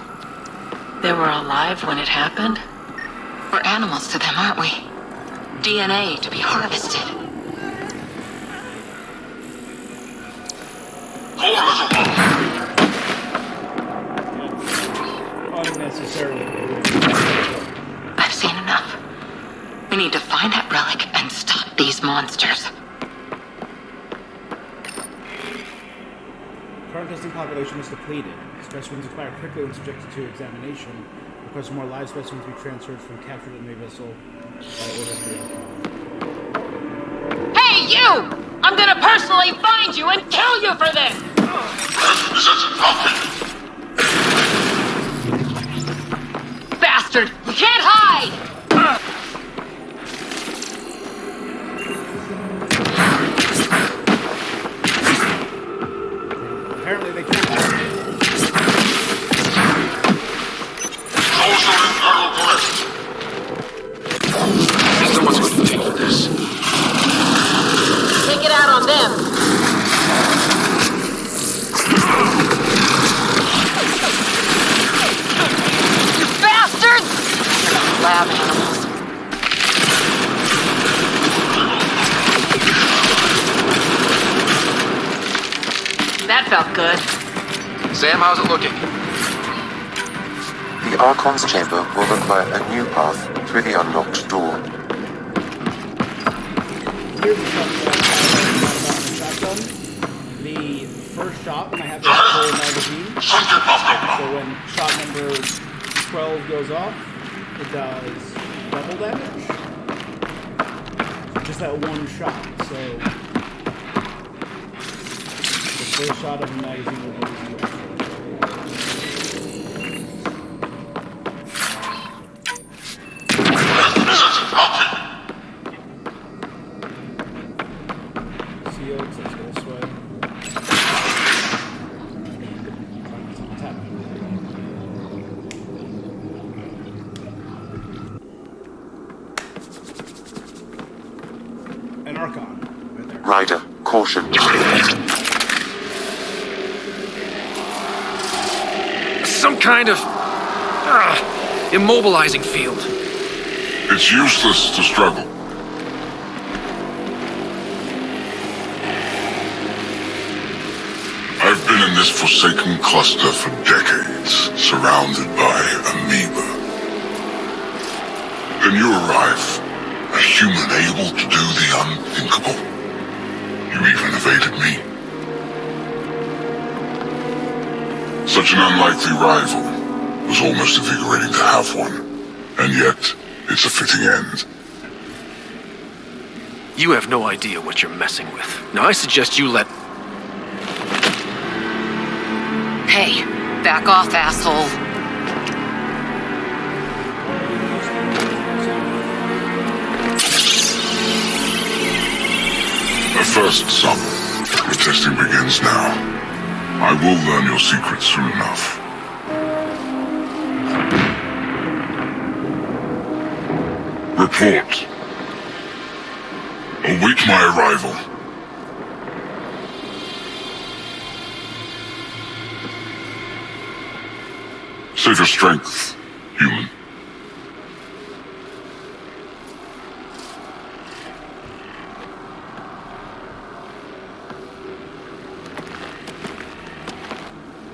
They were alive when it happened? We're animals to them, aren't we? DNA to be harvested. Unnecessarily. I've seen enough. We need to find that relic and stop these monsters. Current testing population is depleted. Specimens expire quickly when subjected to examination. Request more live specimens to be transferred from captured enemy vessel by order of the Hey, you! I'm gonna personally find you and kill you for this! Bastard! You can't hide! Apparently they can't. Someone's going to pay for this. Take it out on them. You bastards! Lab animals. That felt good. Sam, how's it looking? The Archon's chamber will require a new path through the unlocked door. Here's the shotgun. The first shot, when I have the full magazine, so when shot number 12 goes off, it does double damage. Just that one shot, so the first shot of the magazine will give you extra. Archon. Right there. Ryder, caution. Some kind of immobilizing field. It's useless to struggle. I've been in this forsaken cluster for decades, surrounded by amoeba. Then you arrive, a human able to do the unthinkable. You even evaded me. Such an unlikely rival. It was almost invigorating to have one. And yet, it's a fitting end. You have no idea what you're messing with. Now I suggest you let... Hey, back off, asshole. A first, son. The testing begins now. I will learn your secrets soon enough. Report. Await my arrival. Save your strength, human.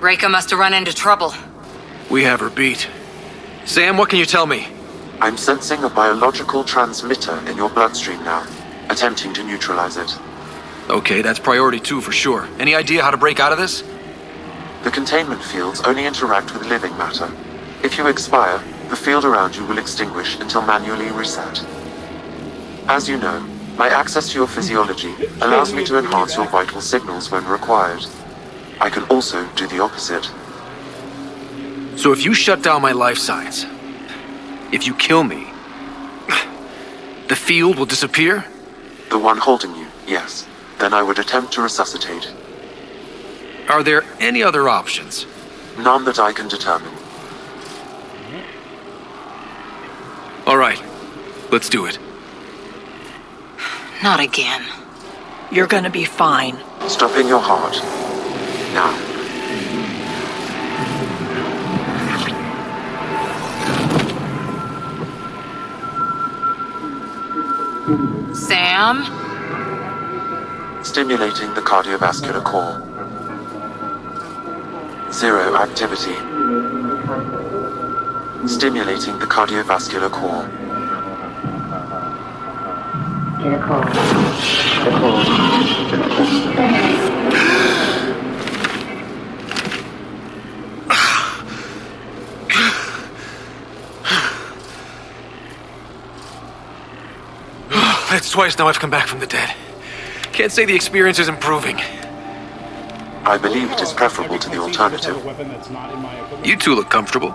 Reika must have run into trouble. We have her beat. Sam, what can you tell me? I'm sensing a biological transmitter in your bloodstream now, attempting to neutralize it. Okay, that's priority 2 for sure. Any idea how to break out of this? The containment fields only interact with living matter. If you expire, the field around you will extinguish until manually reset. As you know, my access to your physiology allows me to enhance your vital signals when required. I can also do the opposite. So if you shut down my life signs, if you kill me, the field will disappear? The one holding you, yes. Then I would attempt to resuscitate. Are there any other options? None that I can determine. All right, let's do it. Not again. You're gonna be fine. Stopping your heart. Now. Sam? Stimulating the cardiovascular core. 0 activity. Stimulating the cardiovascular core. That's twice now I've come back from the dead. Can't say the experience is improving. I believe it is preferable to the alternative. You two look comfortable.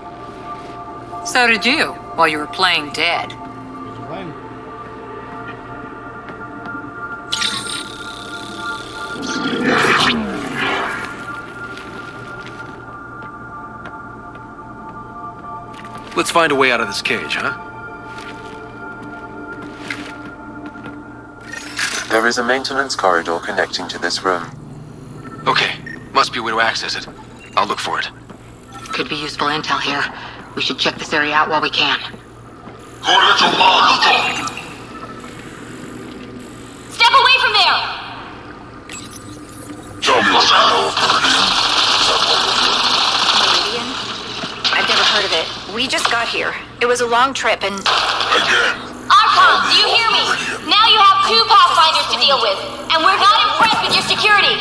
So did you, while you were playing dead. Let's find a way out of this cage, huh? There is a maintenance corridor connecting to this room. Okay, must be a way to access it. I'll look for it. Could be useful intel here. We should check this area out while we can. Step away from there! Tell me what you know of Meridian? I've never heard of it. We just got here. It was a long trip and... Again. Archon, do you hear me? Now you have 2 Pathfinders to deal with, and we're not impressed with your security.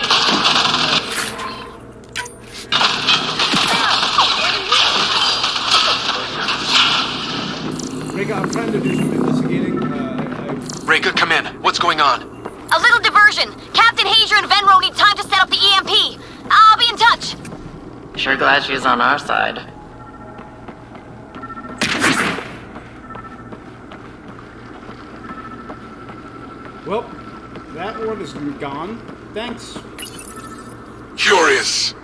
Rika, I'm trying to do some investigating. Rika, come in. What's going on? A little diversion. Captain Hager and Venro need time to set up the EMP. I'll be in touch. Sure glad she's on our side. Well, that one is gone. Thanks. Curious.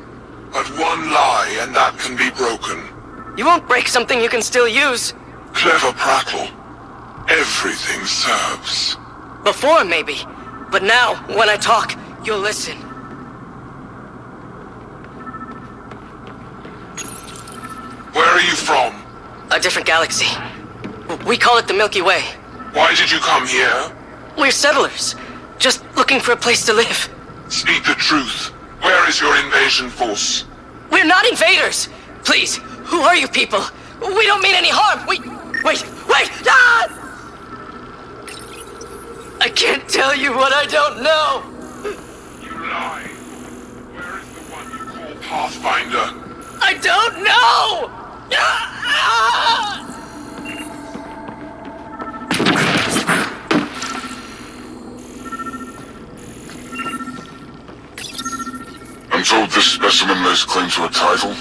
But one lie and that can be broken. You won't break something you can still use. Clever prattle. Everything serves. Before, maybe. But now, when I talk, you'll listen. Where are you from? A different galaxy. We call it the Milky Way. Why did you come here? We're settlers. Just looking for a place to live. Speak the truth. Where is your invasion force? We're not invaders! Please, who are you people? We don't mean any harm! Wait! Ah! I can't tell you what I don't know! You lie. Where is the one you call Pathfinder? I don't know! Ah! I'm told this specimen lays claim to a title.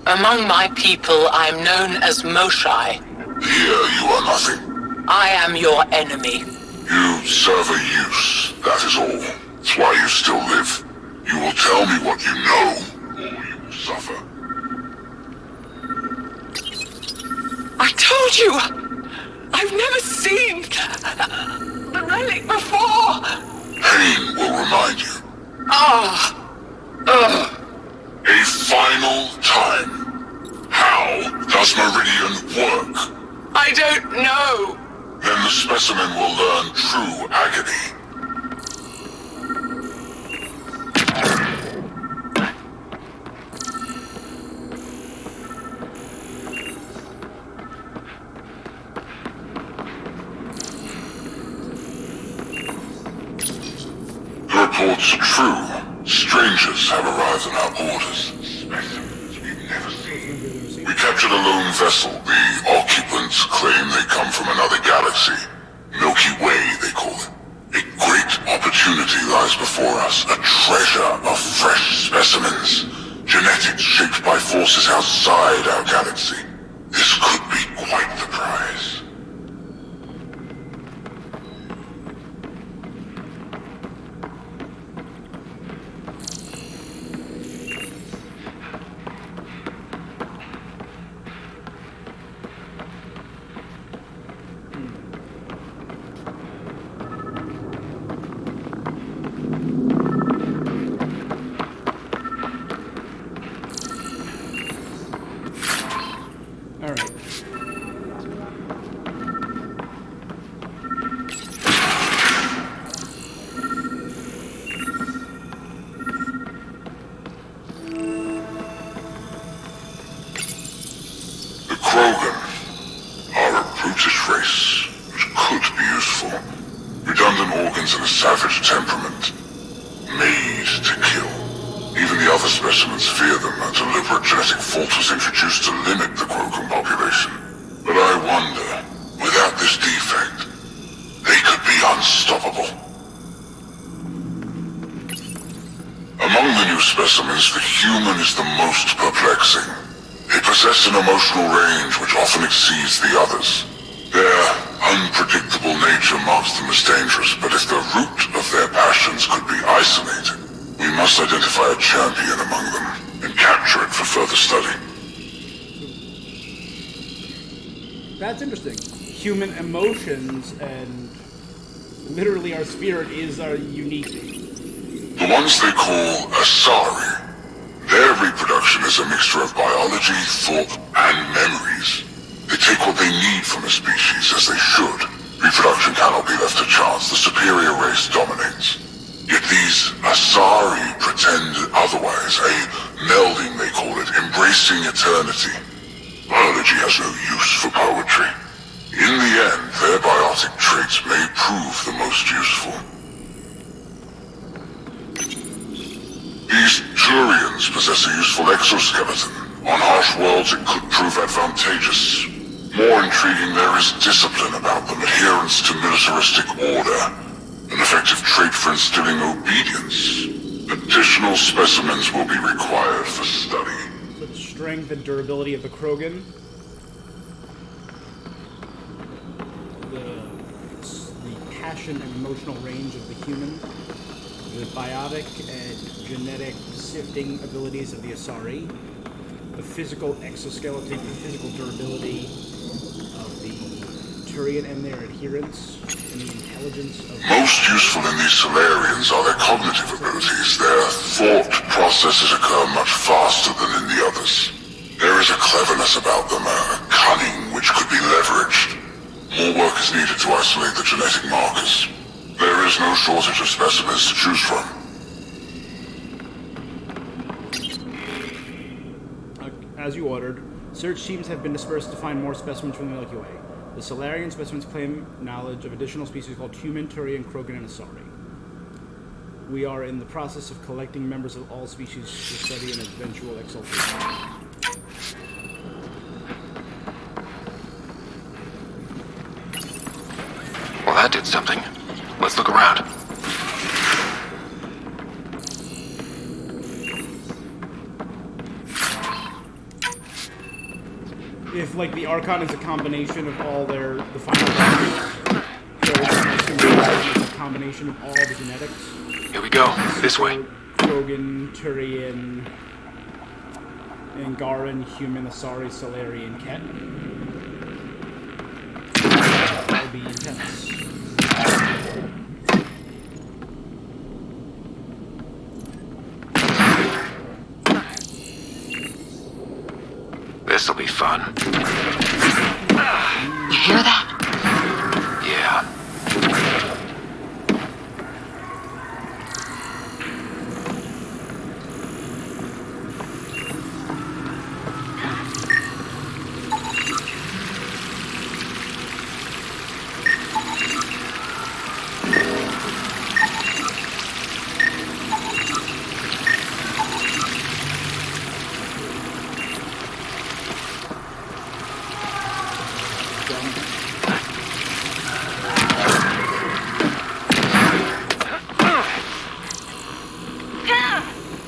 Among my people, I'm known as Moshai. Here you are nothing. I am your enemy. You serve a use, that is all. It's why you still live. You will tell me what you know, or you will suffer. I told you! I've never seen the relic before! Pain will remind you. A final time. How does Meridian work? I don't know! Then the specimen will learn true agony. The reports are true. Strangers have arrived on our borders. Specimens we've never seen. We captured a lone vessel. The occupants claim they come from another galaxy. Milky Way, they call it. A great opportunity lies before us. A treasure of fresh specimens. Genetics shaped by forces outside our galaxy. This could be quite the prize. Alright. The Krogan are a brutish race, which could be useful. Redundant organs and a savage temperament. Made to kill. Even the other specimens fear them. A deliberate genetic fault was introduced to limit the Krogan population. But I wonder, without this defect, they could be unstoppable. Among the new specimens, the human is the most perplexing. They possess an emotional range which often exceeds the others. Their unpredictable nature marks them as dangerous, but if the root of their passions could be isolated, we must identify a champion among them and capture it for further study. That's interesting. Human emotions and literally our spirit is our unique. The ones they call Asari. Their reproduction is a mixture of biology, thought, and memories. They take what they need from a species, as they should. Reproduction cannot be left to chance. The superior race dominates. Yet these Asari pretend otherwise. A melding, they call it, embracing eternity. Biology has no use for poetry. In the end, their biotic traits may prove the most useful. These Turians possess a useful exoskeleton. On harsh worlds, it could prove advantageous. More intriguing, there is discipline about them, adherence to militaristic order, an effective trait for instilling obedience. Additional specimens will be required for study. So the strength and durability of the Krogan. The passion and emotional range of the human. The biotic and genetic sifting abilities of the Asari. The physical exoskeleton and physical durability of the Turian and their adherents in the intelligence of... Most useful in these Solarians are their cognitive abilities. Their thought processes occur much faster than in the others. There is a cleverness about them, a cunning which could be leveraged. More work is needed to isolate the genetic markers. There is no shortage of specimens to choose from. As you ordered, search teams have been dispersed to find more specimens from the Milky Way. The Solarian specimens claim knowledge of additional species called human, Turian, Krogan, and Asari. We are in the process of collecting members of all species to study an eventual exaltation. Well, that did something. Let's look around. If, like, the Archon is a combination of all the final values, it's a combination of all the genetics. Here we go. This way. Krogan, Turian, Angaran, human, Asari, Solarian, Ket. That'll be intense. This'll be fun. You hear that? Yeah.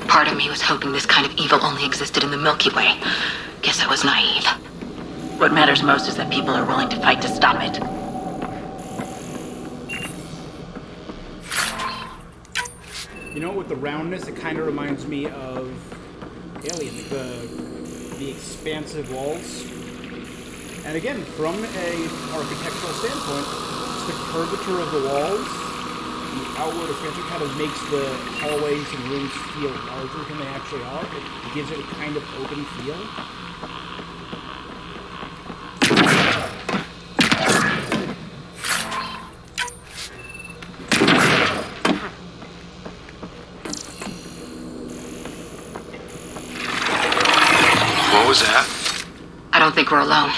Part of me was hoping this kind of evil only existed in the Milky Way. Guess I was naive. What matters most is that people are willing to fight to stop it. You know, with the roundness, it kind of reminds me of Alien, the expansive walls. And again, from a architectural standpoint, it's the curvature of the walls, the outward expansion kind of makes the hallways and rooms feel larger than they actually are. It gives it a kind of open feel. What was that? I don't think we're alone.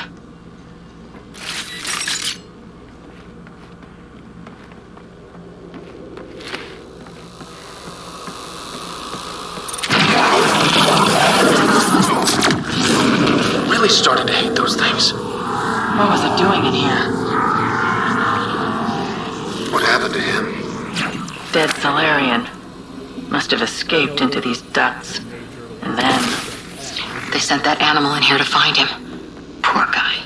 Really started to hate those things. What was it doing in here? What happened to him? Dead Solarian. Must have escaped into these ducts. And then... They sent that animal in here to find him. Poor guy.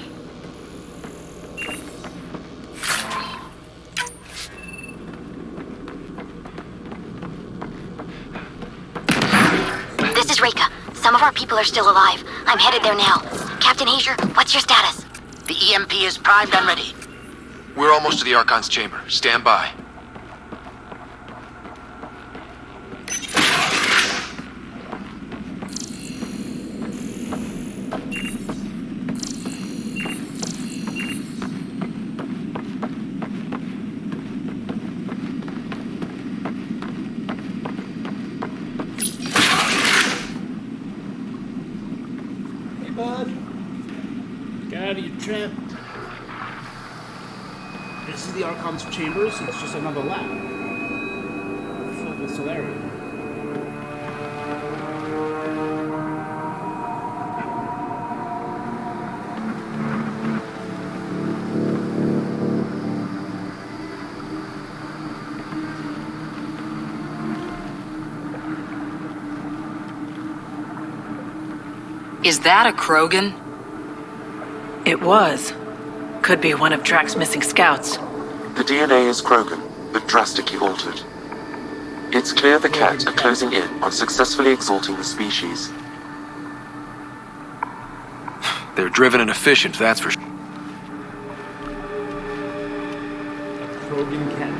This is Reika. Some of our people are still alive. I'm headed there now. Captain Hazer, what's your status? The EMP is primed and ready. We're almost to the Archon's chamber. Stand by. Trap. This is the Archon's chambers, and it's just another lab. Filled with Solarian. Is that a Krogan? It was. Could be one of Drax's missing scouts. The DNA is Krogan, but drastically altered. It's clear the Cat are closing in on successfully exalting the species. They're driven and efficient, that's for sure. Brogan catch.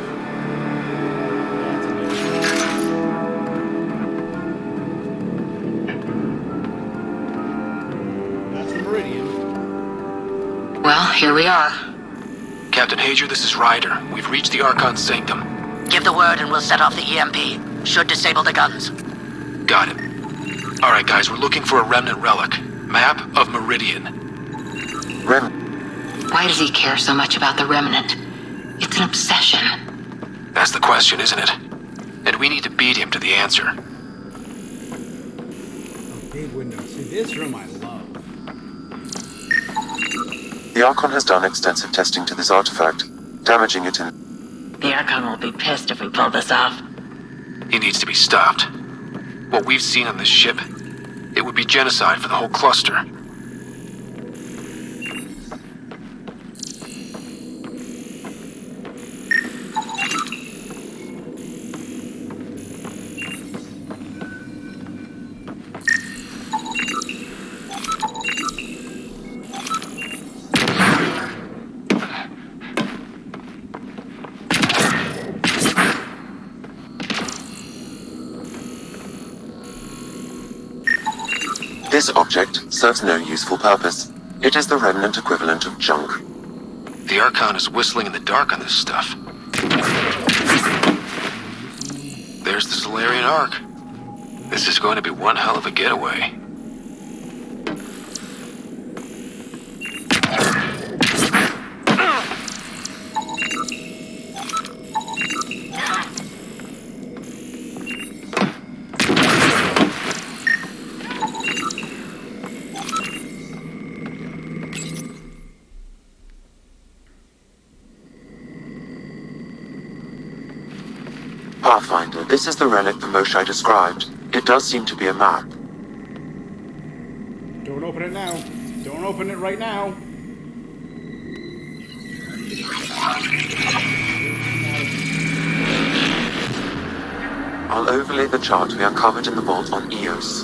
That's the Meridian. Well, here we are. Captain Hager, this is Ryder. We've reached the Archon's sanctum. Give the word and we'll set off the EMP. Should disable the guns. Got it. Alright guys, we're looking for a remnant relic. Map of Meridian. Why does he care so much about the remnant? It's an obsession. That's the question, isn't it? And we need to beat him to the answer. Oh, big window. See, this room I love. The Archon has done extensive testing to this artifact, damaging it in... The Archon will be pissed if we pull this off. He needs to be stopped. What we've seen on this ship, it would be genocide for the whole cluster. This object serves no useful purpose. It is the remnant equivalent of junk. The Archon is whistling in the dark on this stuff. There's the Solarian Ark. This is going to be one hell of a getaway. Pathfinder, this is the relic the Moshai described. It does seem to be a map. Don't open it now. Don't open it right now. I'll overlay the chart we uncovered in the vault on Eos.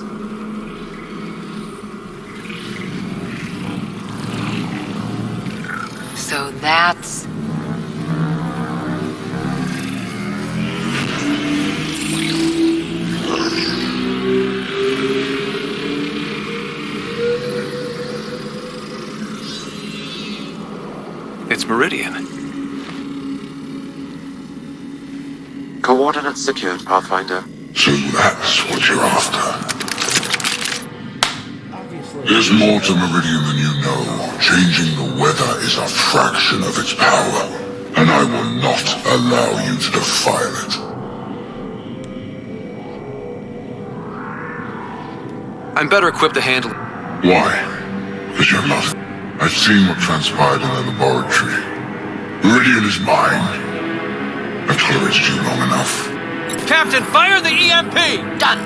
So that's... It's Meridian. Coordinates secured, Pathfinder. So that's what you're after. There's more to Meridian than you know. Changing the weather is a fraction of its power, and I will not allow you to defile it. I'm better equipped to handle it. Why? Because you're not. I've seen what transpired in the laboratory. Meridian is mine. I've tolerated you long enough. Captain, fire the EMP! Done!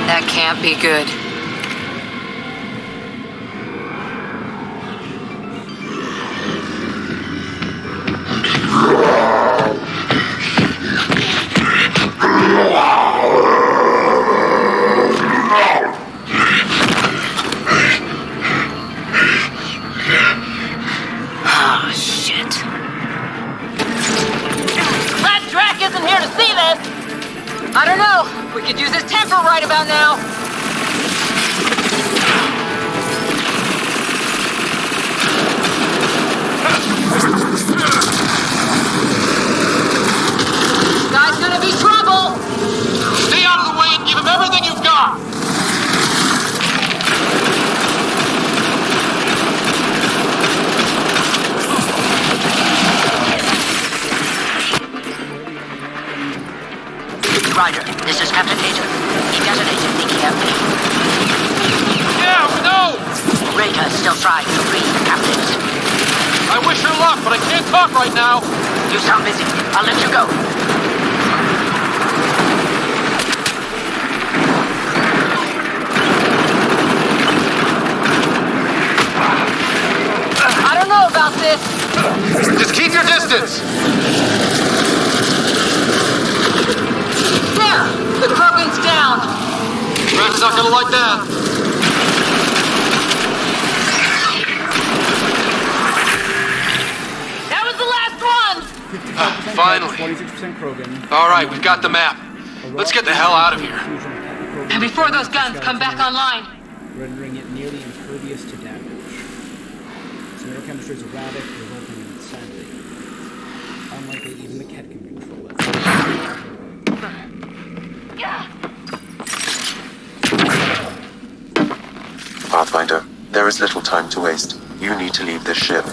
That can't be good. Ah, shit. Glad Drac isn't here to see this! I don't know. We could use his temper right about now. This guy's gonna be trouble! Stay out of the way and give him everything you've got! Ryder, this is Captain Hager. He detonated the EMP. Yeah, we know! Reka is still trying to free the captives. I wish her luck, but I can't talk right now. You sound busy. I'll let you go. this! Just keep your distance! There! The Krogan's down! Rat's not gonna like that. That was the last one! Finally. 26% Krogan. Alright, we've got the map. Let's get the hell out of here. And before those guns come back online. Rendering it nearly impervious to damage. Its neurochemistry is erratic, resulting in insanity. Unlikely even the cat can control it. Pathfinder, there is little time to waste. You need to leave this ship.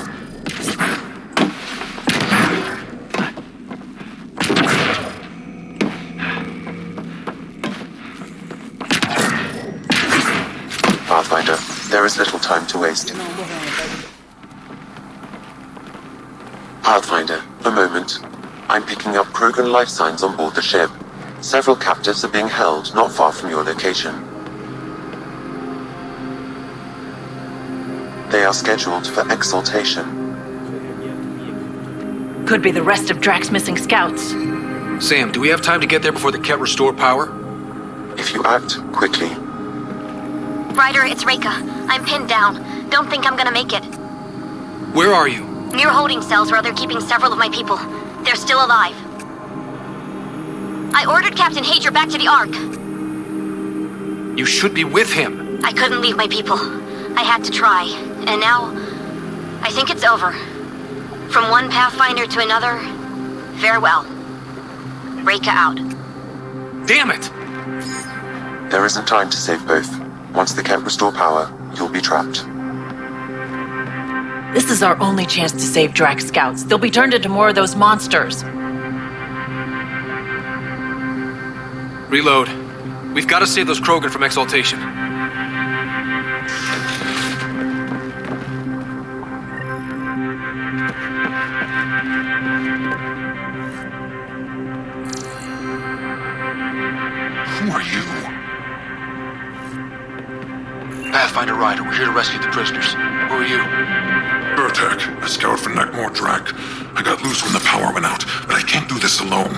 Pathfinder, there is little time to waste. Pathfinder, a moment. I'm picking up Krogan life signs on board the ship. Several captives are being held not far from your location. They are scheduled for exaltation. Could be the rest of Drax's missing scouts. Sam, do we have time to get there before the Ket restore power? If you act quickly. Ryder, it's Reika. I'm pinned down. Don't think I'm gonna make it. Where are you? Near holding cells where they're keeping several of my people. They're still alive. I ordered Captain Hager back to the Ark. You should be with him. I couldn't leave my people. I had to try. And now, I think it's over. From one Pathfinder to another, farewell. Reika out. Damn it! There isn't time to save both. Once the Ket restore power, you'll be trapped. This is our only chance to save Drax scouts. They'll be turned into more of those monsters. Reload. We've got to save those Krogan from exaltation. Who are you? Pathfinder Ryder, we're here to rescue the prisoners. Who are you? Burtek, a scout for Nakmor Drak. I got loose when the power went out, but I can't do this alone.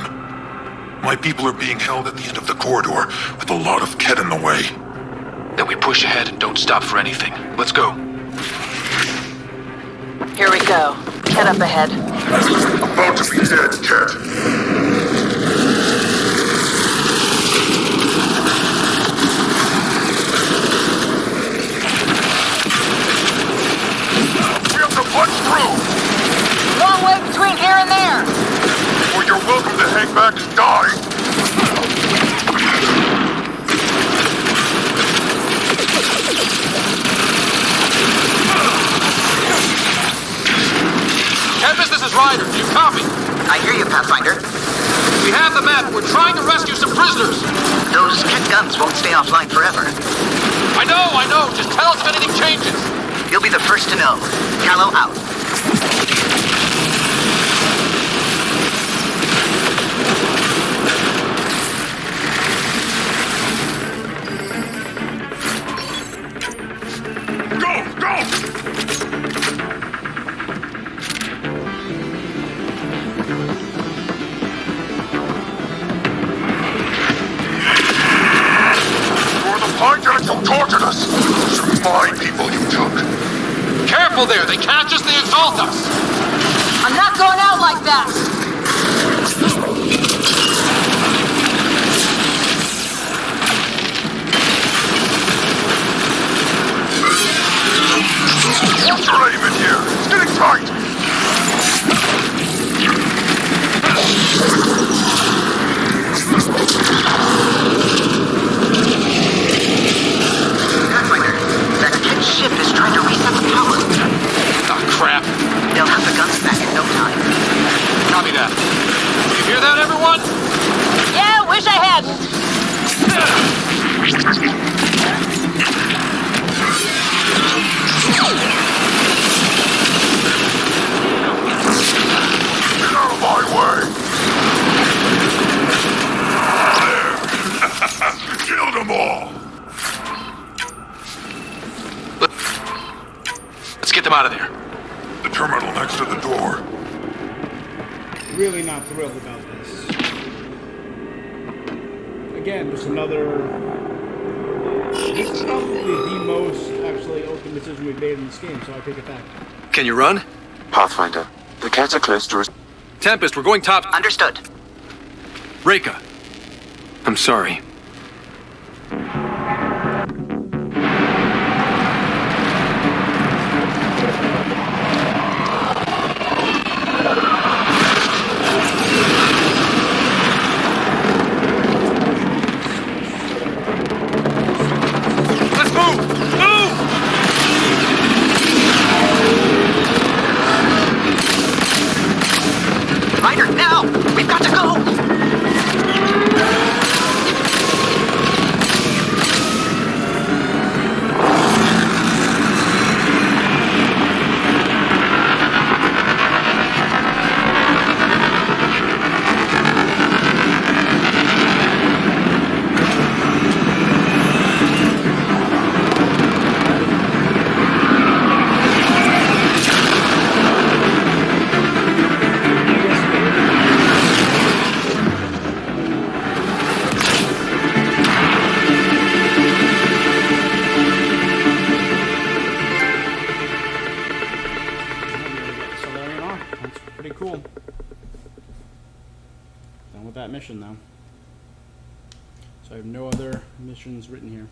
My people are being held at the end of the corridor, with a lot of Ket in the way. Then we push ahead and don't stop for anything. Let's go. Here we go. Head up ahead. About to be dead, Ket. Punch through! Long way between here and there! Or you're welcome to hang back and die! Tempest, this is Ryder. Do you copy? I hear you, Pathfinder. We have the map. We're trying to rescue some prisoners. Those Ket guns won't stay offline forever. I know. Just tell us if anything changes. You'll be the first to know. Callow out. Go! You're the Pythons who tortured us! Those are my people you took. Careful there. They catch us, they exalt us. I'm not going out like that! What's brave in here? It's getting tight! Pathfinder, that Ket ship is trying to reset the power. Ah, crap. They'll have the guns back in no time. Not panel next to the door. Really not thrilled about this. Again, just another... This is probably the most, actually, open decision we've made in this game, so I take it back. Can you run? Pathfinder, the Ket are close to... Tempest, we're going top... Understood. Reka. I'm sorry. Ryder, now! We've got to go! Mission though, so I have no other missions written here.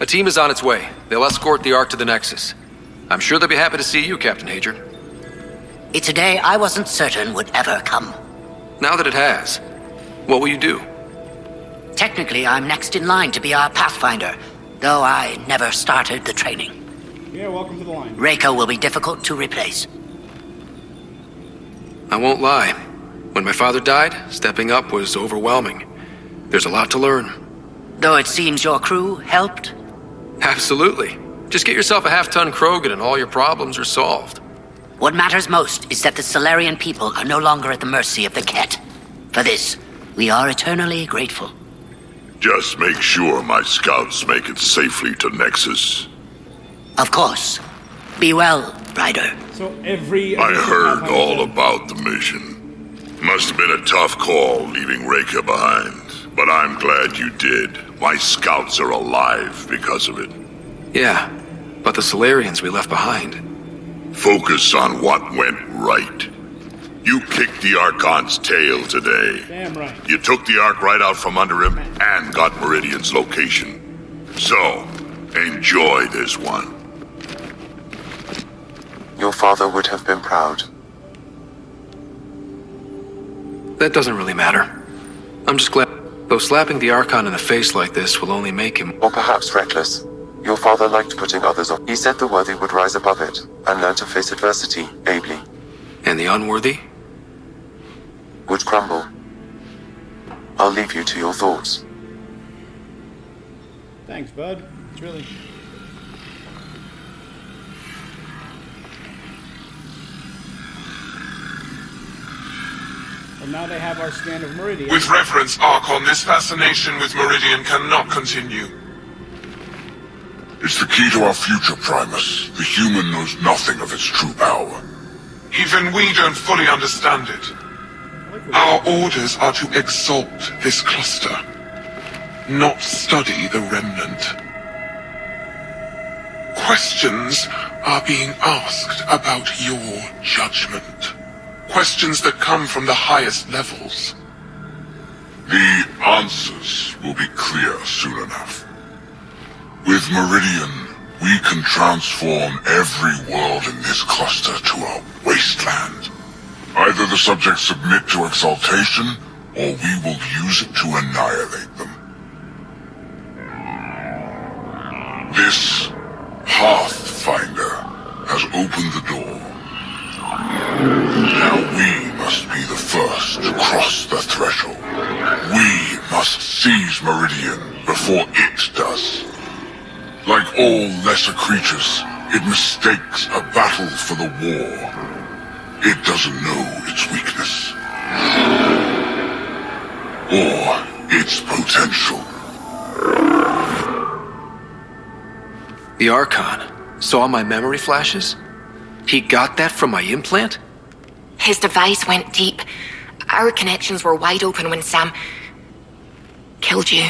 A team is on its way. They'll escort the Ark to the Nexus. I'm sure they'll be happy to see you, Captain Hager. It's a day I wasn't certain would ever come. Now that it has, what will you do? Technically, I'm next in line to be our Pathfinder, though I never started the training. Yeah, welcome to the line. Reka will be difficult to replace. I won't lie. When my father died, stepping up was overwhelming. There's a lot to learn. Though it seems your crew helped? Absolutely. Just get yourself a half-ton Krogan and all your problems are solved. What matters most is that the Solarian people are no longer at the mercy of the Ket. For this, we are eternally grateful. Just make sure my scouts make it safely to Nexus. Of course. Be well, Ryder. So I heard all about the mission. Must have been a tough call leaving Reka behind, but I'm glad you did. My scouts are alive because of it. Yeah, but the Solarians we left behind. Focus on what went right. You kicked the Archon's tail today. Damn right. You took the Ark right out from under him and got Meridian's location. So, enjoy this one. Your father would have been proud. That doesn't really matter. I'm just glad, though slapping the Archon in the face like this will only make him... Or perhaps reckless. Your father liked putting others off. He said the worthy would rise above it and learn to face adversity ably. And the unworthy? Would crumble. I'll leave you to your thoughts. Thanks, bud. It's really... Well, now they have our scan of Meridian. With reference, Archon, this fascination with Meridian cannot continue. It's the key to our future, Primus. The human knows nothing of its true power. Even we don't fully understand it. Our orders are to exalt this cluster, not study the remnant. Questions are being asked about your judgment. Questions that come from the highest levels. The answers will be clear soon enough. With Meridian, we can transform every world in this cluster to a wasteland. Either the subjects submit to exaltation, or we will use it to annihilate them. This Pathfinder has opened the door. Now we must be the first to cross the threshold. We must seize Meridian before it does. Like all lesser creatures, it mistakes a battle for the war. It doesn't know its weakness. or its potential. The Archon saw my memory flashes? He got that from my implant? His device went deep. Our connections were wide open when Sam killed you.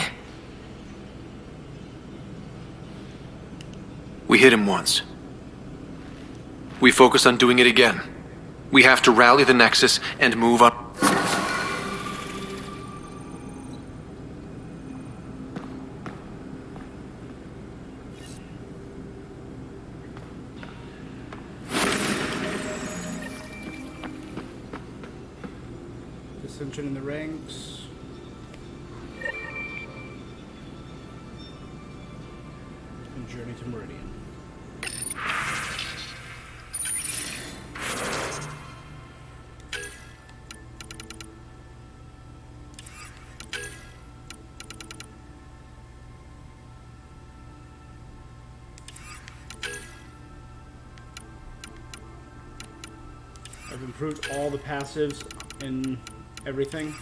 We hit him once. We focus on doing it again. We have to rally the Nexus and move on. Dissension in the ranks. And journey to Meridian. I've improved all the passives in everything.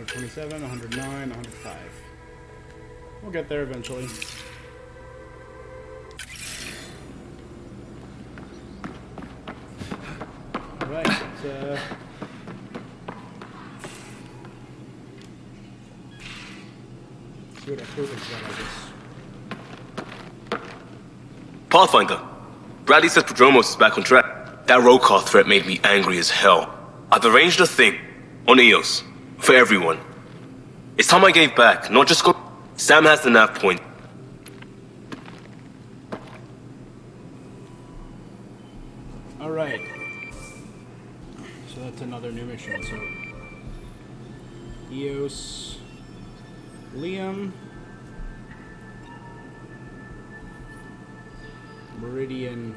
$127, 109, 105. We'll get there eventually. Alright, let's see what our proven's got, I guess. Pathfinder, Bradley said Prodromos is back on track. That roll call threat made me angry as hell. I've arranged a thing on EOS for everyone. It's time I gave back, not just go. Sam has the nav point. Alright. So that's another new mission. So EOS, Liam, Meridian,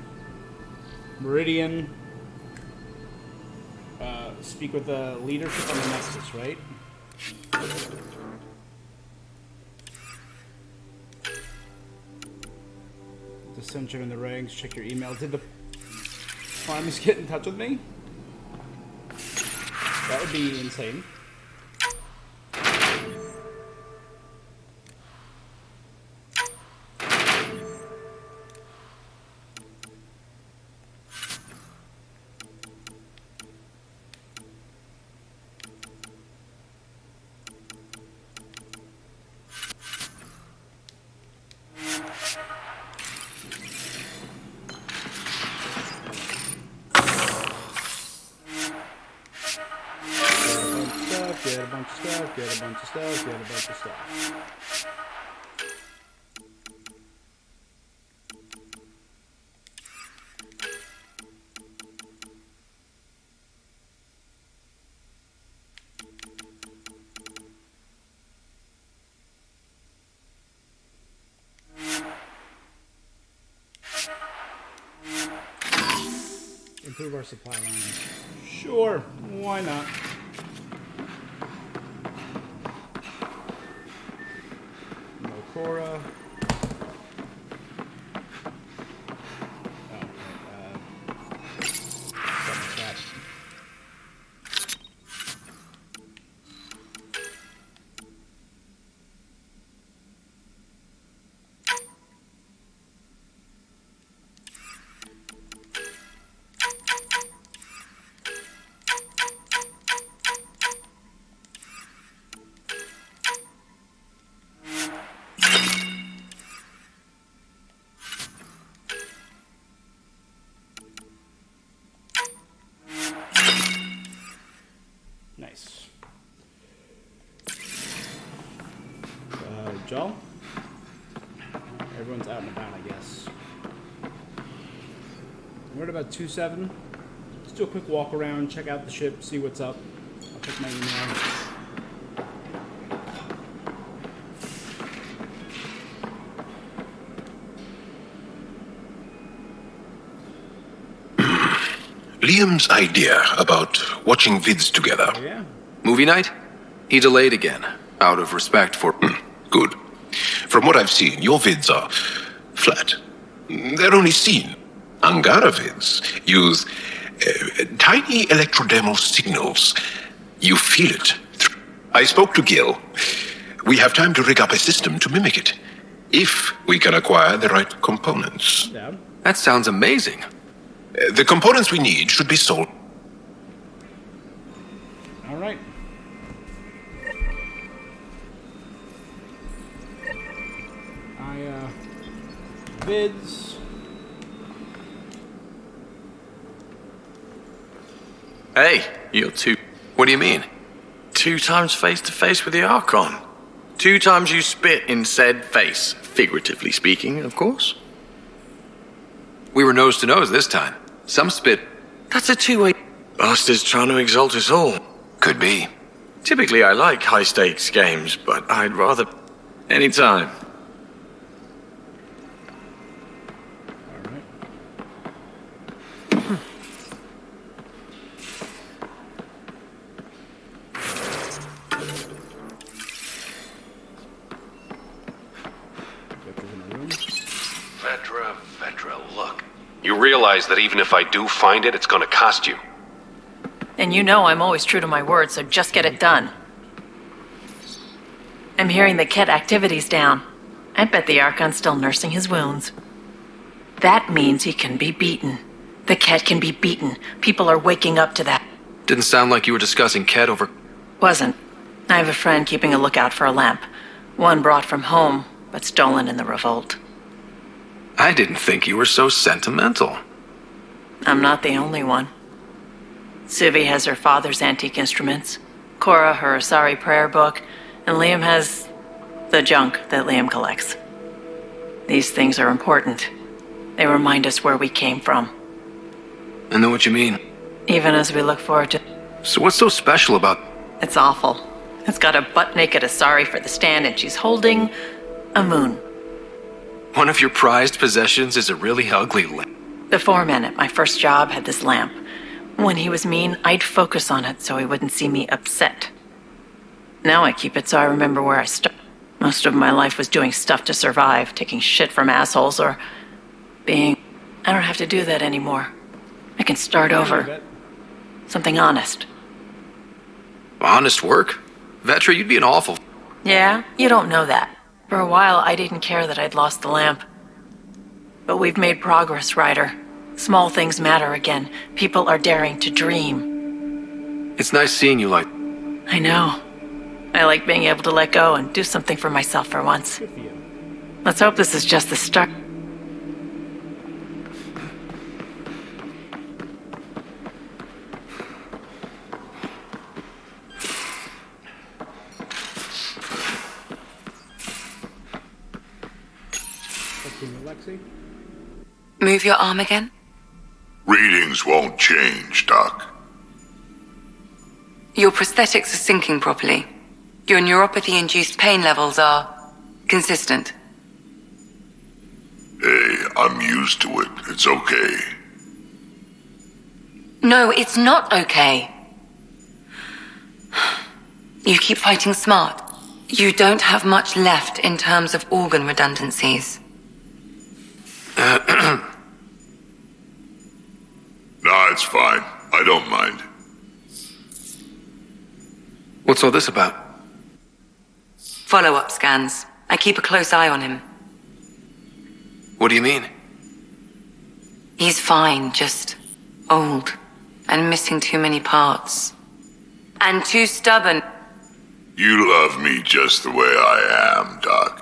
speak with the leadership on the Nexus, right? Dissension in the ranks, check your email. Did the Primus get in touch with me? That would be insane. Get a bunch of stuff, get a bunch of stuff, get a bunch of stuff. Improve our supply line. Sure, why not? Cora. Nice. Joel? Everyone's out and about, I guess. We're at about 2-7. Let's do a quick walk around, check out the ship, see what's up. I'll check my email. Liam's idea about watching vids together. Oh, yeah? Movie night? He delayed again, out of respect for... Good. From what I've seen, your vids are flat. They're only seen. Angara vids use tiny electrodermal signals. You feel it. I spoke to Gil. We have time to rig up a system to mimic it, if we can acquire the right components. Yeah. That sounds amazing. The components we need should be sold. All right. Vids. Hey, you're two. What do you mean? 2 times face to face with the Archon. 2 times you spit in said face, figuratively speaking, of course. We were nose to nose this time. Some spit. That's a two-way. Bastard's trying to exalt us all. Could be. Typically, I like high-stakes games, but I'd rather... anytime. Vetra, look. You realize that even if I do find it, it's gonna cost you. And you know I'm always true to my word, so just get it done. I'm hearing the Ket activity's down. I bet the Archon's still nursing his wounds. That means he can be beaten. The Ket can be beaten. People are waking up to that. Didn't sound like you were discussing Ket over... Wasn't. I have a friend keeping a lookout for a lamp. One brought from home, but stolen in the revolt. I didn't think you were so sentimental. I'm not the only one. Civi has her father's antique instruments, Cora her Asari prayer book, and Liam has the junk that Liam collects. These things are important. They remind us where we came from. I know what you mean. Even as we look forward to... So what's so special about... It's awful. It's got a butt-naked Asari for the stand, and she's holding a moon. One of your prized possessions is a really ugly lamp. The foreman at my first job had this lamp. When he was mean, I'd focus on it so he wouldn't see me upset. Now I keep it so I remember where I started. Most of my life was doing stuff to survive, taking shit from assholes or being... I don't have to do that anymore. I can start over. Something honest. Honest work? Vetra, you'd be an awful... Yeah? You don't know that. For a while, I didn't care that I'd lost the lamp. But we've made progress, Ryder. Small things matter again. People are daring to dream. It's nice seeing you like... I know. I like being able to let go and do something for myself for once. Let's hope this is just the start. Move your arm again? Readings won't change, Doc. Your prosthetics are syncing properly. Your neuropathy-induced pain levels are consistent. Hey, I'm used to it. It's okay. No, it's not okay. You keep fighting smart. You don't have much left in terms of organ redundancies. Nah, it's fine. I don't mind. What's all this about? Follow-up scans. I keep a close eye on him. What do you mean? He's fine, just old and missing too many parts. And too stubborn. You love me just the way I am, Doc.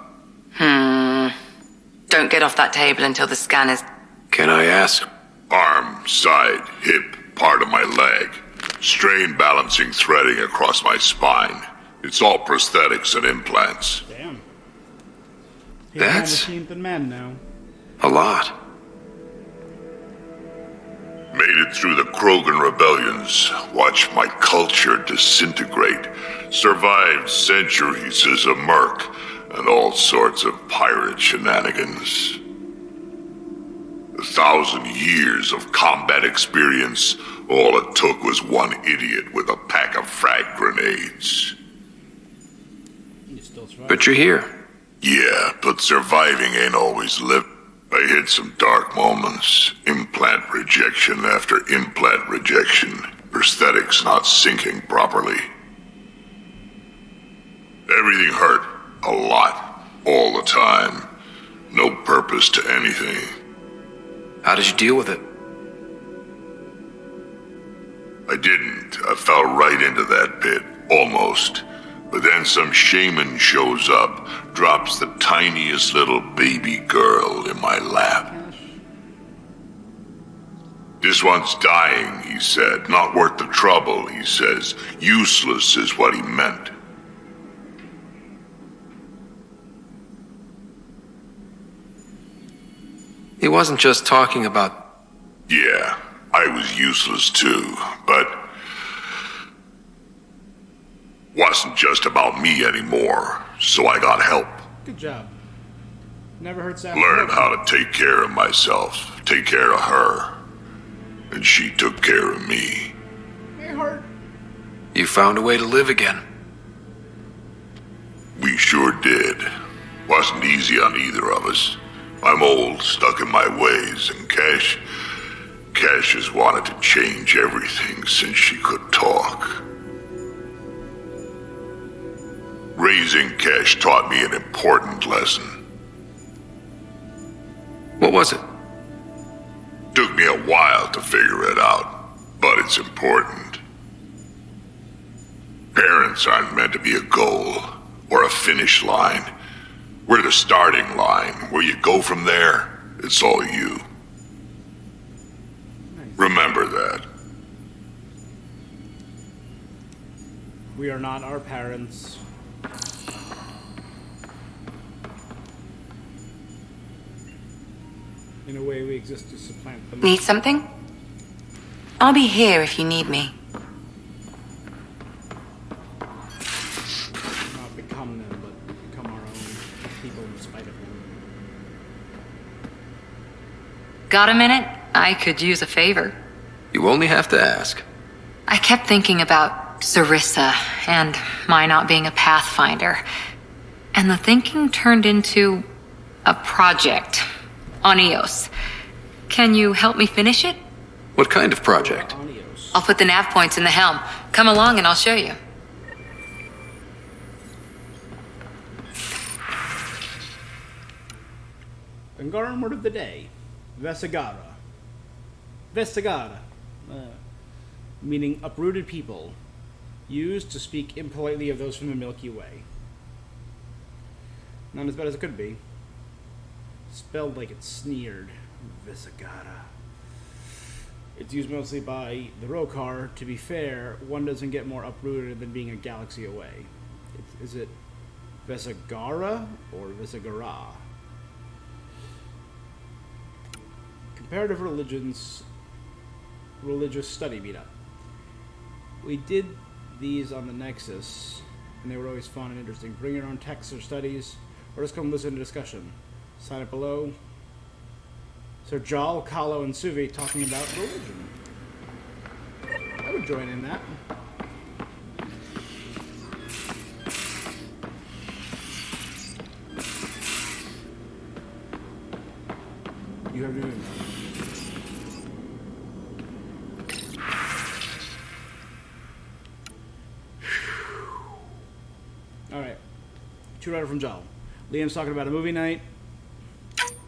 Don't get off that table until the scan is... Can I ask? Arm, side, hip, part of my leg. Strain balancing threading across my spine. It's all prosthetics and implants. Damn. That's He's more machine than man now. a lot. Made it through the Krogan rebellions. Watched my culture disintegrate. Survived centuries as a merc and all sorts of pirate shenanigans. 1,000 years of combat experience. All it took was one idiot with a pack of frag grenades. But you're here. Yeah, but surviving ain't always living. I hit some dark moments. Implant rejection after implant rejection. Prosthetics not syncing properly. Everything hurt. A lot. All the time. No purpose to anything. How did you deal with it? I didn't. I fell right into that pit. Almost. But then some shaman shows up, drops the tiniest little baby girl in my lap. This one's dying, he said. Not worth the trouble, he says. Useless is what he meant. He wasn't just talking about... Yeah, I was useless too, but... wasn't just about me anymore, so I got help. Good job. Never heard Sam. Learned how to take care of myself, take care of her. And she took care of me. Hey, Hart. You found a way to live again. We sure did. Wasn't easy on either of us. I'm old, stuck in my ways, and Cash has wanted to change everything since she could talk. Raising Cash taught me an important lesson. What was it? Took me a while to figure it out, but it's important. Parents aren't meant to be a goal or a finish line. We're the starting line. Where you go from there, it's all you. Remember that. We are not our parents. In a way, we exist to supplant them. Need something? I'll be here if you need me. Not become them, but become our own people in spite of them. Got a minute? I could use a favor. You only have to ask. I kept thinking about Sarissa and my not being a Pathfinder. And the thinking turned into a project on Eos. Can you help me finish it? What kind of project? I'll put the nav points in the helm. Come along and I'll show you. Angaran word of the day. Vesagara. Vesagara. Meaning uprooted people. Used to speak impolitely of those from the Milky Way. Not as bad as it could be. Spelled like it's sneered. Vesagara. It's used mostly by the Rokar. To be fair, one doesn't get more uprooted than being a galaxy away. Is it Vesagara or Vesagara? Comparative religious study meetup. We did these on the Nexus, and they were always fun and interesting. Bring your own texts or studies, or just come listen to discussion. Sign up below. So Jal, Kahlo, and Suvi talking about religion. I would join in that. You have to do it. Alright. Two writer from Jal. Liam's talking about a movie night.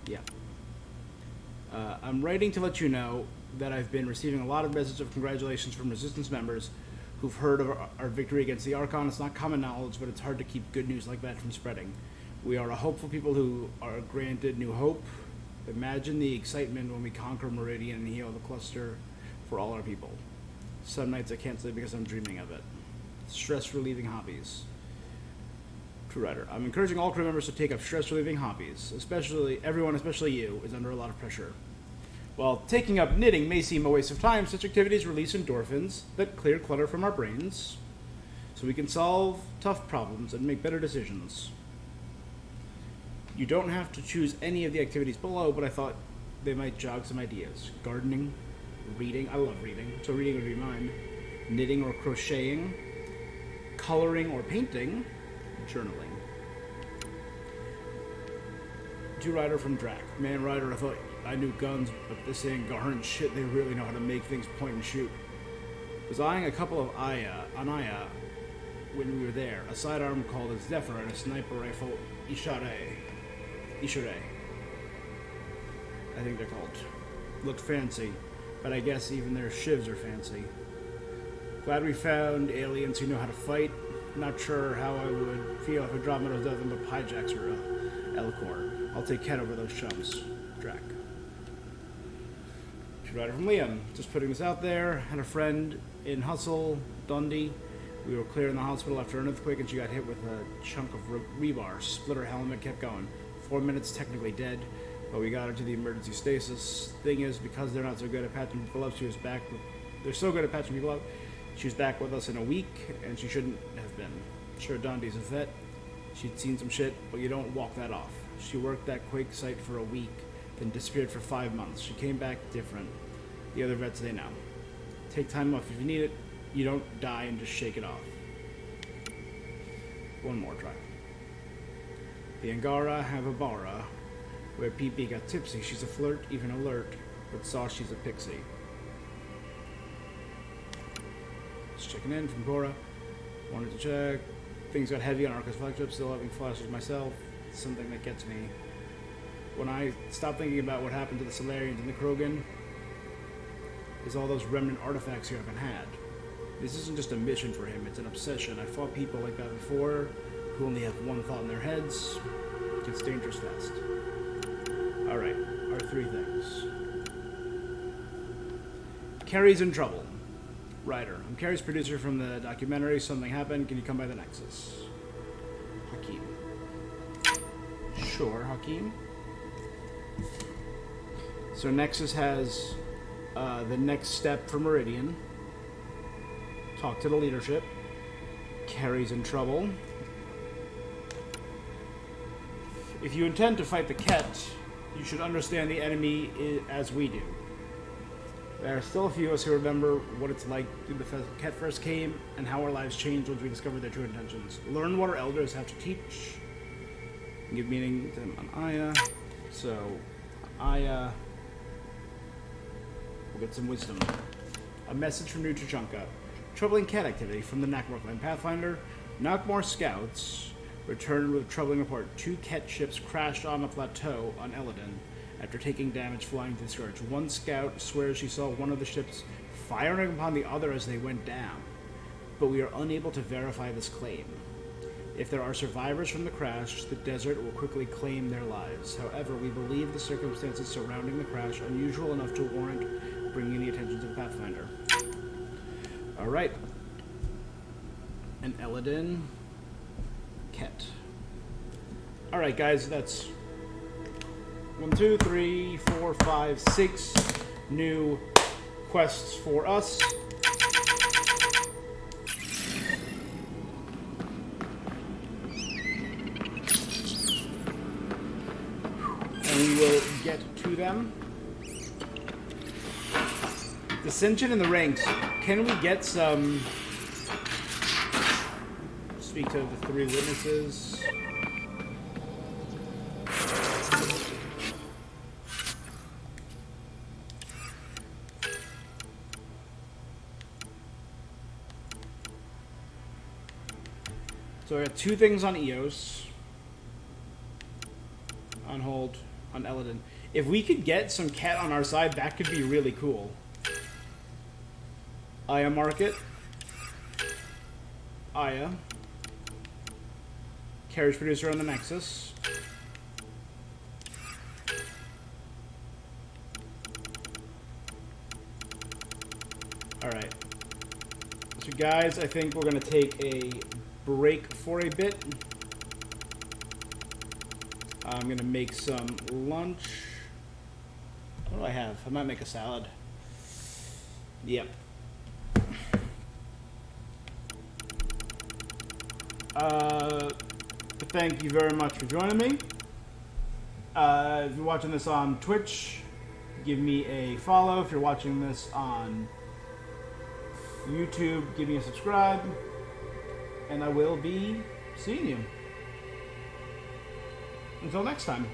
Yeah. I'm writing to let you know that I've been receiving a lot of messages of congratulations from Resistance members who've heard of our victory against the Archon. It's not common knowledge, but it's hard to keep good news like that from spreading. We are a hopeful people who are granted new hope. Imagine the excitement when we conquer Meridian and heal the cluster for all our people. Some nights I can't sleep because I'm dreaming of it. Stress-relieving hobbies. True writer. I'm encouraging all crew members to take up stress-relieving hobbies. Everyone, especially you, is under a lot of pressure. While taking up knitting may seem a waste of time, such activities release endorphins that clear clutter from our brains, so we can solve tough problems and make better decisions. You don't have to choose any of the activities below, but I thought they might jog some ideas. Gardening, reading. I love reading, so reading would be mine. Knitting or crocheting, coloring or painting, journaling. Two Rider from Drac. Man, Rider, I thought I knew guns, but this ain't garden shit. They really know how to make things point and shoot. Was eyeing a couple of Aya when we were there. A sidearm called a Zephyr and a sniper rifle Ishare. I think they're called. Looked fancy, but I guess even their shivs are fancy. Glad we found aliens who know how to fight. Not sure how I would feel if Andromeda was nothing but hijacks or Elcor. I'll take Ken over those chumps. Drac. Rider from Liam. Just putting this out there. Had a friend in Hustle, Dundee. We were clear in the hospital after an earthquake and she got hit with a chunk of rebar. Split her helmet, kept going. 4 minutes, technically dead, but we got her to the emergency stasis. Thing is, because they're not so good at patching people up, they're so good at patching people up, she was back with us in a week, and she shouldn't have been. Sure, Dundee's a vet. She'd seen some shit, but you don't walk that off. She worked that quake site for a week, then disappeared for 5 months. She came back different. The other vets, they know. Take time off if you need it. You don't die and just shake it off. One more try. The Angara have a bara, where PP got tipsy. She's a flirt, even alert, but saw she's a pixie. Just checking in from Cora. Wanted to check. Things got heavy on Arca's flagship, still having flashes myself. It's something that gets me. When I stop thinking about what happened to the Solarians and the Krogan, is all those remnant artifacts here haven't had. This isn't just a mission for him, it's an obsession. I fought people like that before, who only have one thought in their heads. It gets dangerous fast. Alright, our three things. Carrie's in trouble. Ryder. I'm Carrie's producer from the documentary Something Happened. Can you come by the Nexus? Hakeem. Sure, Hakeem. So Nexus has the next step for Meridian. Talk to the leadership. Carrie's in trouble. If you intend to fight the Ket, you should understand the enemy as we do. There are still a few of us who remember what it's like when the Ket first came and how our lives changed once we discovered their true intentions. Learn what our elders have to teach. Give meaning to them on Aya. So, Aya will get some wisdom. A message from New Tuchanka. Troubling cat activity from the Nakmor Pathfinder. Nakmor scouts returned with a troubling report. 2 Ket ships crashed on a plateau on Eladin after taking damage flying to the Scourge. One scout swears she saw one of the ships firing upon the other as they went down, but we are unable to verify this claim. If there are survivors from the crash, the desert will quickly claim their lives. However, we believe the circumstances surrounding the crash unusual enough to warrant bringing the attention to the Pathfinder. Alright. And Eladin. Ket. Alright, guys, that's 1, 2, 3, 4, 5, 6 new quests for us. And we will get to them. Dissension in the ranks. Can we get some... Speak to the 3 witnesses. So I got 2 things on Eos. On hold. On Eladin. If we could get some Ket on our side, that could be really cool. Aya Market. Aya. Carriage producer on the Nexus. Alright. guys, I think we're going to take a break for a bit. I'm going to make some lunch. What do I have? I might make a salad. Yep. Thank you very much for joining me. If you're watching this on Twitch, give me a follow. If you're watching this on YouTube, give me a subscribe. And I will be seeing you. Until next time.